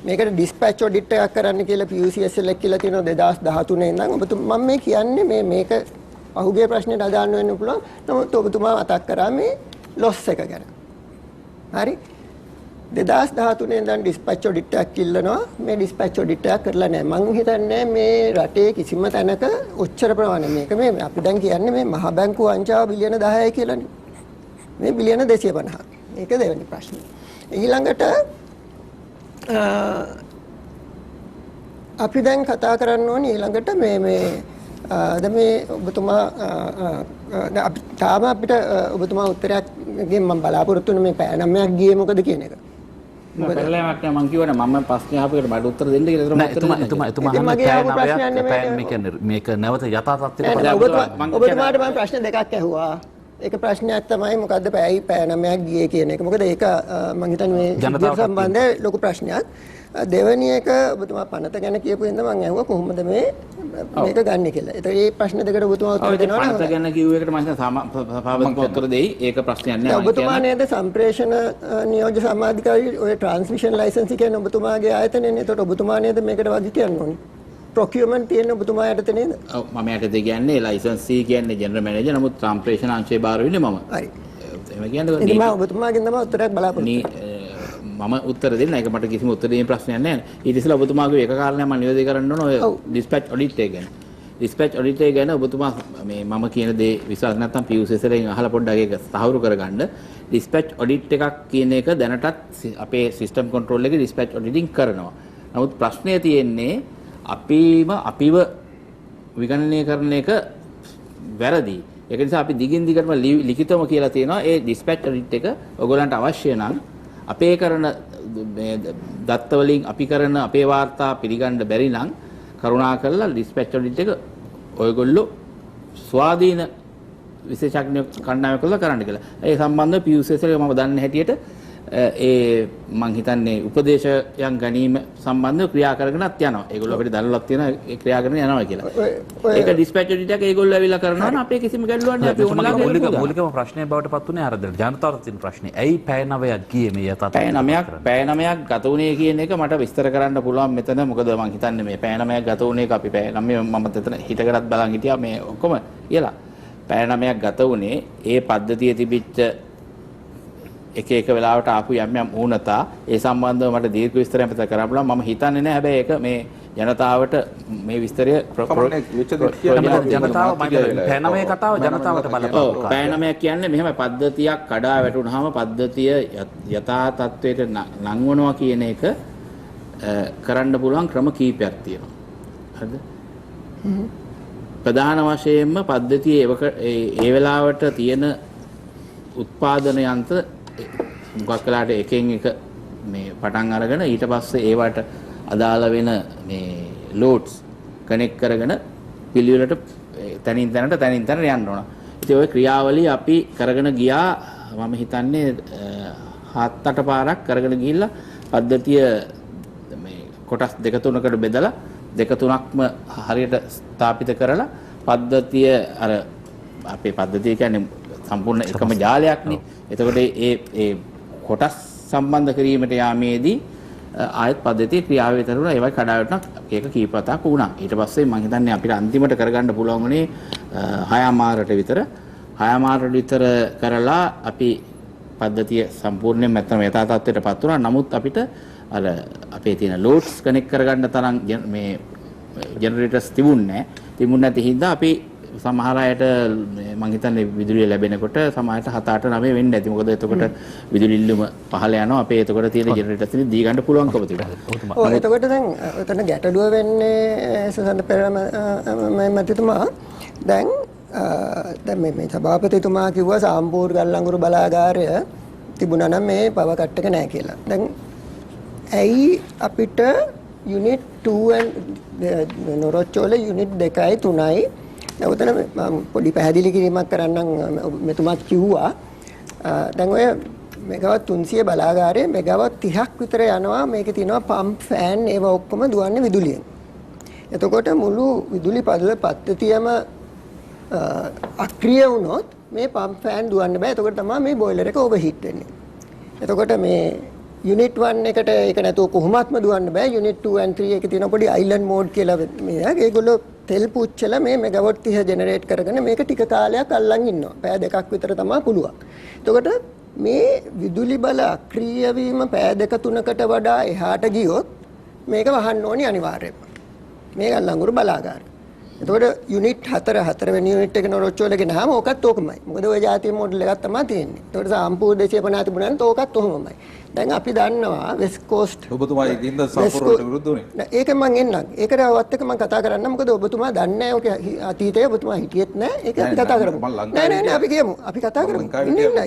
මේකට ඩිස්පැච් ඔඩිට් එකක් කරන්න කියලා PUCSL එක කියලා තියෙනවා 2013 ඉඳන්. මම මේ කියන්නේ මේක පහුගිය ප්‍රශ්නෙට අදාළ වෙන්න පුළුවන්. නමුත් ඔබතුමා මතක් කරා මේ ලොස් එක ගැන. හරි 2013 ඉඳන් ඩිස්පැච් ඔඩිට් එකක් ඉල්ලනවා. මේ ඩිස්පැච් ඔඩිට් එකක් කරලා නැහැ. මම හිතන්නේ මේ රටේ කිසිම තැනක ඔච්චර ප්‍රමාණයක් මේක මේ අපි දැන් කියන්නේ මේ මහ බැංකුව වංචාව බිලියන 10යි කියලානේ. මේ බිලියන 250ක්. ඒක දෙවෙනි ප්‍රශ්නේ. ඊළඟට අපි දැන් කතා කරන්න ඕනේ ඊළඟට දැන් මේ ඔබතුමා තාම අපිට ඔබතුමා උත්තරයක් ගෙන් මම බලාපොරොත්තු වෙන මේ පැය 9ක් ගියේ මොකද කියන එක. පෙරලෑමක් නෑ මං කියවනේ මම ප්‍රශ්නේ අහපු එකට මට උත්තර දෙන්න කියලා මේක නැවත යථා තත්ත්වයට ඔබතුමාට මම ප්‍රශ්න දෙකක් ඇහුවා. ඒක ප්‍රශ්නයක් තමයි මොකද්ද පැය 9ක් ගියේ කියන එක. මොකද ඒක මම හිතන්නේ මේ සම්බන්ධ ලොකු ප්‍රශ්නයක්. දෙවෙනි එක ඔබතුමා පනත ගැන කියපු හින්දා මම ඇහුවා කොහොමද මේක ගන්න කියලා. ඒතකොට මේ ප්‍රශ්න දෙකට ඔබතුමා උත්තර දෙනවා නේද? පනත ගැන කිව්ව එකට මම සභාපතිතුමා උත්තර දෙයි. ඒක ප්‍රශ්නයක් නෑ. ඔබතුමා නේද සම්ප්‍රේෂණ නියෝජ්‍ය සමාධිකාරී ඔය ට්‍රාන්ස්මිෂන් ලයිසන්ස් කියන්නේ ඔබතුමාගේ ආයතනයනේ. ඒතකොට ඔබතුමා නේද මේකට වග කියන්න ඕනේ. ප්‍රොකියුමන්ට් තියෙන ඔබතුමා යටතේ නේද? ඔව් මම යටතේ කියන්නේ ලයිසන්සී කියන්නේ ජෙනරල් මැනේජර්. නමුත් සම්ප්‍රේෂණ අංශයේ බාර වෙන්නේ මම. හරි. එහෙම කියන්නේ ඉතින් මම ඔබතුමාගෙන් තමයි උත්තරයක් බලාපොරොත්තු මම උත්තර දෙන්න. ඒක මට කිසිම උත්තර දෙන්න ප්‍රශ්නයක් නැහැ. ඊට ඉස්සෙල්ලා ඔබතුමාගේ එක කාරණයක් මම නිවැරදි කරන්න ඕන ඔය ඩිස්පැච් ඔඩිට් එක ගැන. ඩිස්පැච් ඔඩිට් එක ගැන ඔබතුමා මේ මම කියන දේ විශ්වාස නැත්නම් පියුසෙසරෙන් අහලා පොඩ්ඩක් ඒක තහවුරු කරගන්න. ඩිස්පැච් ඔඩිට් එකක් කියන එක දැනටත් අපේ සිස්ටම් කන්ට්‍රෝල් එකේ ඩිස්පැච් ඔඩිටින් කරනවා. නමුත් ප්‍රශ්නය තියෙන්නේ අපිව විගණනය කරන එක වැරදි. ඒක නිසා අපි දිගින් දිගටම ලිඛිතවම කියලා තියෙනවා ඒ ඩිස්පැච් ඔඩිට් එක ඔයගොල්ලන්ට අවශ්‍ය නම් අපේ කරන දත්ත වලින් අපි කරන අපේ වාර්තා පිළිගන්න බැරි නම් කරුණාකරලා ඩිස්පැච් ඔඩිට් එක ඔයගොල්ලෝ ස්වාධීන විශේෂඥ කණ්ඩායමක් කරන්න කියලා. ඒ සම්බන්ධව පියුසෙසල මම දන්න හැටියට ඒ මං හිතන්නේ උපදේශයන් ගැනීම සම්බන්ධව ක්‍රියා කරගෙනත් යනවා. ඒගොල්ලෝ අපිට දැනුලක් තියෙනවා ඒ ක්‍රියා කරගෙන යනවා කියලා. ඒක ඩිස්පැච් ඔඩිට් එක ඒගොල්ලෝ ඇවිල්ලා කරනවා නම් අපේ කිසිම ගැටලුවක් නැහැ. අපි ඕනලා මූලිකම ප්‍රශ්නය බවට පත් වුණේ අර ජනතාවට තියෙන ප්‍රශ්නේ. ඇයි පැය 9ක් ගියේ මේ යථාර්ථය? පැය 9ක් ගත වුණේ කියන එක මට විස්තර කරන්න පුළුවන් මෙතන. මොකද මං හිතන්නේ මේ පැය 9ක් ගත වුණේ එක අපි පැය 9 මම එතන හිතකරත් බලන් හිටියා මේ ඔක්කොම කියලා. පැය 9ක් ගත වුණේ ඒ පද්ධතියේ තිබිච්ච එක වෙලාවට ආපු යම් ඌනතා ඒ සම්බන්ධව මට දීර්ඝ විස්තරයක් මතක කරන්න පුළුවන්. මම හිතන්නේ නැහැ හැබැයි ඒක මේ ජනතාවට මේ විස්තරය ජනතාව පැය 9 කතාව ජනතාවට බලපාන. පැය 9 කියන්නේ මෙහෙම පද්ධතියක් කඩා වැටුනහම පද්ධතිය යථා තත්වයට ලංවනවා කියන එක කරන්න පුළුවන් ක්‍රම කීපයක් තියෙනවා. හරිද? ප්‍රධාන වශයෙන්ම පද්ධතියේ ඒ වෙලාවට තියෙන උත්පාදන යන්ත්‍ර මොකක් කළාට එකෙන් එක මේ පටන් අරගෙන ඊට පස්සේ ඒවට අදාළ වෙන මේ ලෝඩ්ස් කනෙක්ට් කරගෙන පිළිවෙලට තනින් තැනට යන්න ඕන. ඉතින් ওই ක්‍රියාවලිය අපි කරගෙන ගියා මම හිතන්නේ 7-8 පාරක් කරගෙන ගිහිල්ලා පද්ධතිය මේ කොටස් 2-3කට බෙදලා 2-3ක්ම හරියට ස්ථාපිත කරලා පද්ධතිය අර අපේ පද්ධතිය කියන්නේ සම්පූර්ණ එකම ජාලයක්නේ. එතකොට ඒ කොටස් සම්බන්ධ කිරීමට යාමේදී ආයත් පද්ධතිය ක්‍රියාවේ තරුණා ඒවයි කඩාවැටුණා ඒක කීපතාවක් වුණා. ඊට පස්සේ මම හිතන්නේ අපිට අන්තිමට කරගන්න පුළුවන් උනේ 6 මාරට විතර. 6 මාරට විතර කරලා අපි පද්ධතිය සම්පූර්ණයෙන් නැත්නම් යථා තත්ත්වයටපත් වුණා. නමුත් අපිට අර අපේ තියෙන ලෝඩ්ස් කනෙක්ට් කරගන්න තරම් මේ ජෙනරේටර්ස් තිබුණේ නැති හින්දා අපි සමහර අයට මම හිතන්නේ විදුලිය ලැබෙනකොට සමහරට 7-8-9 වෙන්නේ නැති. මොකද එතකොට විදුලි ඉල්ලුම පහළ යනවා. අපේ එතකොට තියෙන ජෙනරේටර්ස් ඉතින් දී ගන්න පුළුවන්කම තිබුණා. ඔව් එතකොට දැන් එතන ගැටලුව වෙන්නේ සසඳ පෙරම මැතිතුමා දැන් මේ සභාපතිතුමා කිව්වා සාම්පූර් ගල්ලංගුරු බලාගාරය තිබුණා නම් මේ පව කට් එක නැහැ කියලා. දැන් ඇයි අපිට යුනිට් 2 නොරොච්චෝල යුනිට් 2යි 3යි නැවතන පොඩි පැහැදිලි කිරීමක් කරන්නම් මෙතුමාත් කිව්වා. දැන් ඔය මෙගාවට් 300 බලාගාරයේ මෙගාවට් 30ක් විතර යනවා මේකේ තියෙනවා පම්ප් ෆෑන් ඒවා ඔක්කොම දුවන්නේ විදුලියෙන්. එතකොට මුළු විදුලි පද්ධතියම අක්‍රිය වුණොත් මේ පම්ප් ෆෑන් දුවන්න බෑ. එතකොට තමයි මේ බොයිලර් එක ඕවර්හීට් වෙන්නේ. එතකොට මේ යුනිට් 1 එකට ඒක නැතුව කොහොමත්ම දුවන්න බෑ. යුනිට් 2 and 3 එකේ තියෙන පොඩි අයිලන්ඩ් මෝඩ් කියලා මේ ඒගොල්ලෝ තෙල් පුච්චලා මේ මෙගාවට් 30 ජෙනරේට් කරගෙන මේක ටික කාලයක් අල්ලන් ඉන්නවා. පැය 2ක් විතර තමයි පුළුවන්. එතකොට මේ විදුලි බල අක්‍රීය වීම පැය 2-3කට වඩා එහාට ගියොත් මේක වහන්න ඕනි අනිවාර්යයෙන්ම. මේ ගල්ලංගුරු බලාගාරය. එතකොට යුනිට් 4 වෙනි යුනිට් එක නොරොච්චෝල ගෙනාම ඕකත් ඕකමයි. මොකද ওই ජාතිය මෝඩල් එකක් තමයි තියෙන්නේ. එතකොට සම්පූර්ණ 250 තිබුණා නම් ඕකත් ඔහොමමයි. දැන් අපි දන්නවා වෙස්ට් කෝස්ට් ඔබතුමා ඉතින්ද සම්පූර්ණට විරුද්ධ උනේ. ඒක මම එන්නම්. ඒකට වත් එක මම කතා කරන්න. මොකද ඔබතුමා දන්නේ නැහැ ඔක අතීතයේ ඔබතුමා හිටියෙත් නැහැ. ඒක අපි කතා කරමු. නෑ අපි කියමු. අපි කතා කරමු.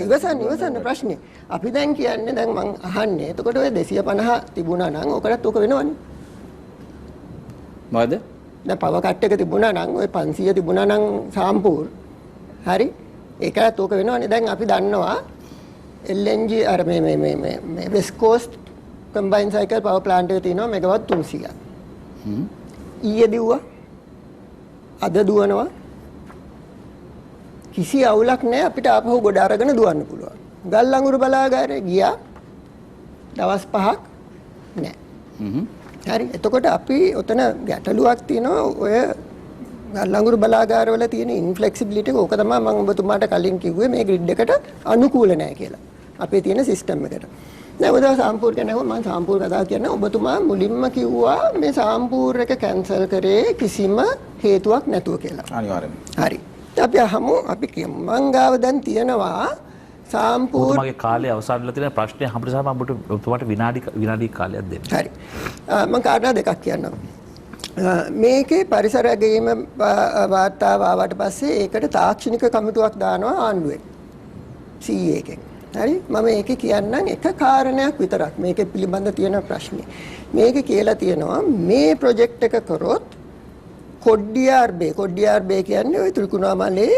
ඉවසන්න ප්‍රශ්නේ. අපි දැන් කියන්නේ දැන් මම අහන්නේ. එතකොට ඔය 250 තිබුණා නම් ඕකටත් ඕක වෙනවනේ. මොකද? දැන් පව කට් එක තිබුණා නම් ඔය 500 තිබුණා නම් සාම්පූර්. හරි? ඒකත් ඕක වෙනවනේ. දැන් අපි දන්නවා LNG අර මේ West Coast combined cycle power plant එකේ තියෙනවා මෙගාවට් 300ක්. ඊයේ දිව්වා. අද දුවනවා. කිසි අවුලක් නැහැ අපිට ආපහු ගොඩ අරගෙන දුවන්න පුළුවන්. ගල්ලංගුරු බලාගාරේ ගියා. දවස් 5ක් නැහැ. හරි. එතකොට අපි ඔතන ගැටලුවක් තියෙනවා ඔය ගල්ලංගුරු බලාගාරවල තියෙන ඉන්ෆ්ලෙක්සිබිලිටි එක. ඕක තමයි මම ඔබතුමාට කලින් කිව්වේ මේ ග්‍රිඩ් එකට අනුකූල නැහැ කියලා. අපේ තියෙන සිස්ටම් එකට. දැන් ඔය සාම්පූර් ගැන මම සාම්පූර් කතා කියන්නේ ඔබතුමා මුලින්ම කිව්වා මේ සාම්පූර් එක කැන්සල් කරේ කිසිම හේතුවක් නැතුව කියලා. අනිවාර්යයෙන්ම. හරි. අපි අහමු අපි කියමු මං ගාව දැන් තියෙනවා සාම්පූර් ඔබතුමාගේ කාලය අවසන් වෙලා තියෙන ප්‍රශ්නේ හම්බුනසම ඔබතුමාට විනාඩි කාලයක් දෙන්න. හරි. මම කාරණා දෙකක් කියන්නම්. මේකේ පරිසර ඇගීම වාර්තාව ආවට පස්සේ ඒකට තාක්ෂණික කමිටුවක් දානවා ආණ්ඩුවෙන්. CA එකෙන්. හරි මම ඒකේ කියන්නම් එක කාරණයක් විතරක් මේකේ පිළිබඳ තියෙන ප්‍රශ්නේ. මේකේ කියලා තියෙනවා මේ ප්‍රොජෙක්ට් එක කරොත් කොඩ්ඩියාර් බේ කියන්නේ ওই ත්‍රිකුණාමලේ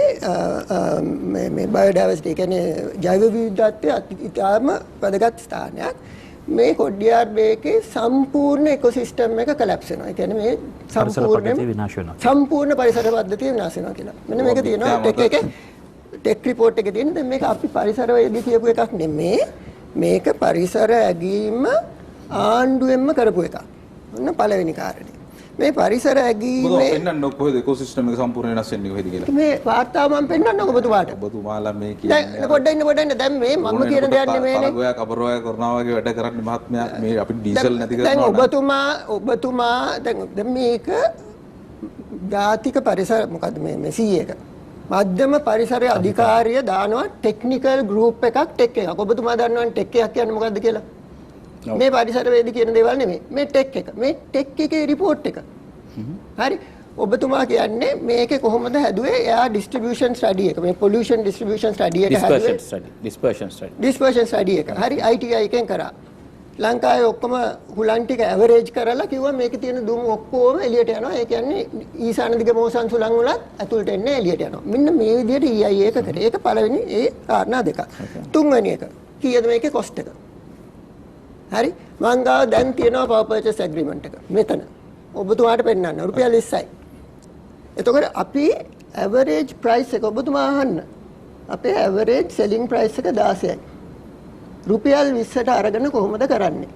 මේ බයෝඩයිවර්සිටි කියන්නේ ජෛව විවිධත්වයේ ඉතාම වැදගත් ස්ථානයක්. මේ කොඩ්ඩියාර් බේකේ සම්පූර්ණ ඉකෝසිස්ටම් එක කොලැප්ස් වෙනවා. ඒ කියන්නේ මේ සම්පූර්ණ පරිසර පද්ධතිය විනාශ වෙනවා කියලා. මෙන්න මේක තියෙනවා ටෙක් රිපෝට් එකේ තියෙන. දැන් මේක අපි පරිසරවේදී කියපු එකක් නෙමෙයි. මේක පරිසර ඇගීම ආණ්ඩුවෙන්ම කරපු එකක්. ඔන්න පළවෙනි කාරණේ. මේ පරිසර ඇගීමේ පෙන්වන්න කොහෙද ඉකෝසිස්ටම් එක සම්පූර්ණ වෙනස් වෙන්නේ කොහෙද කියලා. මේ වාර්තාව මම පෙන්වන්නකො ඔබතුමාට. ඔබතුමාලා මේ කියන්නේ දැන් පොඩ්ඩක් ඉන්න දැන් මේ මම කියන දෙයක් නෙමෙයිනේ. කලගොයා කබරෝයා කරනවා වගේ වැඩ කරන්නේ මහත්මයා මේ අපි ඩීසල් නැති කරනවා. දැන් ඔබතුමා දැන් මේක ජාතික පරිසර මොකද්ද මේ CA එක. මධ්‍යම පරිසර අධිකාරිය දානවා ටෙක්නිකල් ගෲප් එකක් ටෙක් එකක්. ඔබතුමා දන්නවනේ ටෙක් එකක් කියන්නේ මොකද්ද කියලා? මේ පරිසරවේදී කියන දේවල් නෙමෙයි. මේ ටෙක් එක. මේ ටෙක් එකේ රිපෝට් එක. හරි. ඔබතුමා කියන්නේ මේකේ කොහොමද හැදුවේ? එයා ඩිස්ට්‍රිබියුෂන් ස්ටඩි එක. මේ පොලියුෂන් ඩිස්ට්‍රිබියුෂන් ස්ටඩි එක හැදුවේ. ඩිස්පර්ෂන් ස්ටඩි එක. හරි ITI එකෙන් කරා. ලංකාවේ ඔක්කොම හුලන් ටික ඇවරේජ් කරලා කිව්වා මේකේ තියෙන දුම් ඔක්කොම එළියට යනවා. ඒ කියන්නේ ඊසාන දිග මෝසන් සුළං වලත් ඇතුළට එන්නේ එළියට යනවා. මෙන්න මේ විදිහට EIA එක කරේ. ඒක පළවෙනි ඒ කාරණා දෙක. තුන්වෙනි එක. කීයද මේකේ කොස්ට් එක? හරි මං ගාව දැන් තියෙනවා power purchase agreement එක මෙතන ඔබතුමාට පෙන්නන්න රුපියල් 20යි. එතකොට අපි average price එක ඔබතුමා අහන්න. අපේ average selling price එක 16යි. රුපියල් 20ට අරගෙන කොහොමද කරන්නේ?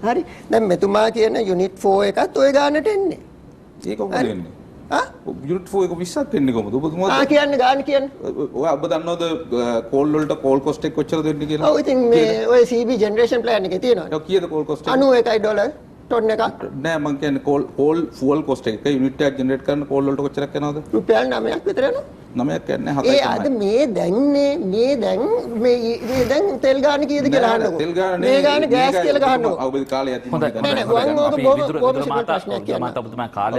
හරි දැන් මෙතුමා කියන unit 4 එකත් ওই ගානට එන්නේ. ඒක කොහොමද වෙන්නේ? යුනිට් 4 එක 20ක් වෙන්නේ කොහොමද? ඔබතුමා කියන්නේ ගාන කියන්නේ. ඔබ දන්නවද කෝල් වලට කෝල් කොස්ට් එක කොච්චරද වෙන්නේ කියලා? ඔව් ඉතින් මේ ඔය CB ජෙනරේෂන් ප්ලෑන් එකේ තියෙනවා. ඒක කීයද කෝල් කොස්ට් එක? $91 ටොන් එකක්. නෑ මං කියන්නේ කෝල් ෆුවල් කොස්ට් එක යුනිට් එකක් ජෙනරේට් කරන කෝල් වලට කොච්චරක් යනවද? රුපියල් 9ක් විතර යනවා. 9ක් යන්නේ 7යි. ඒ අද මේ දැන් තෙල් ගාන කීයද කියලා අහන්නකො. මේ ගාන ගෑස් කියලා ගහන්නකො. ඔබේ කාලේ යති හොඳයි. නෑ නෑ වංගෝක බොහොම ප්‍රශ්නයක් කියනවා. ඔබතුමා කාලය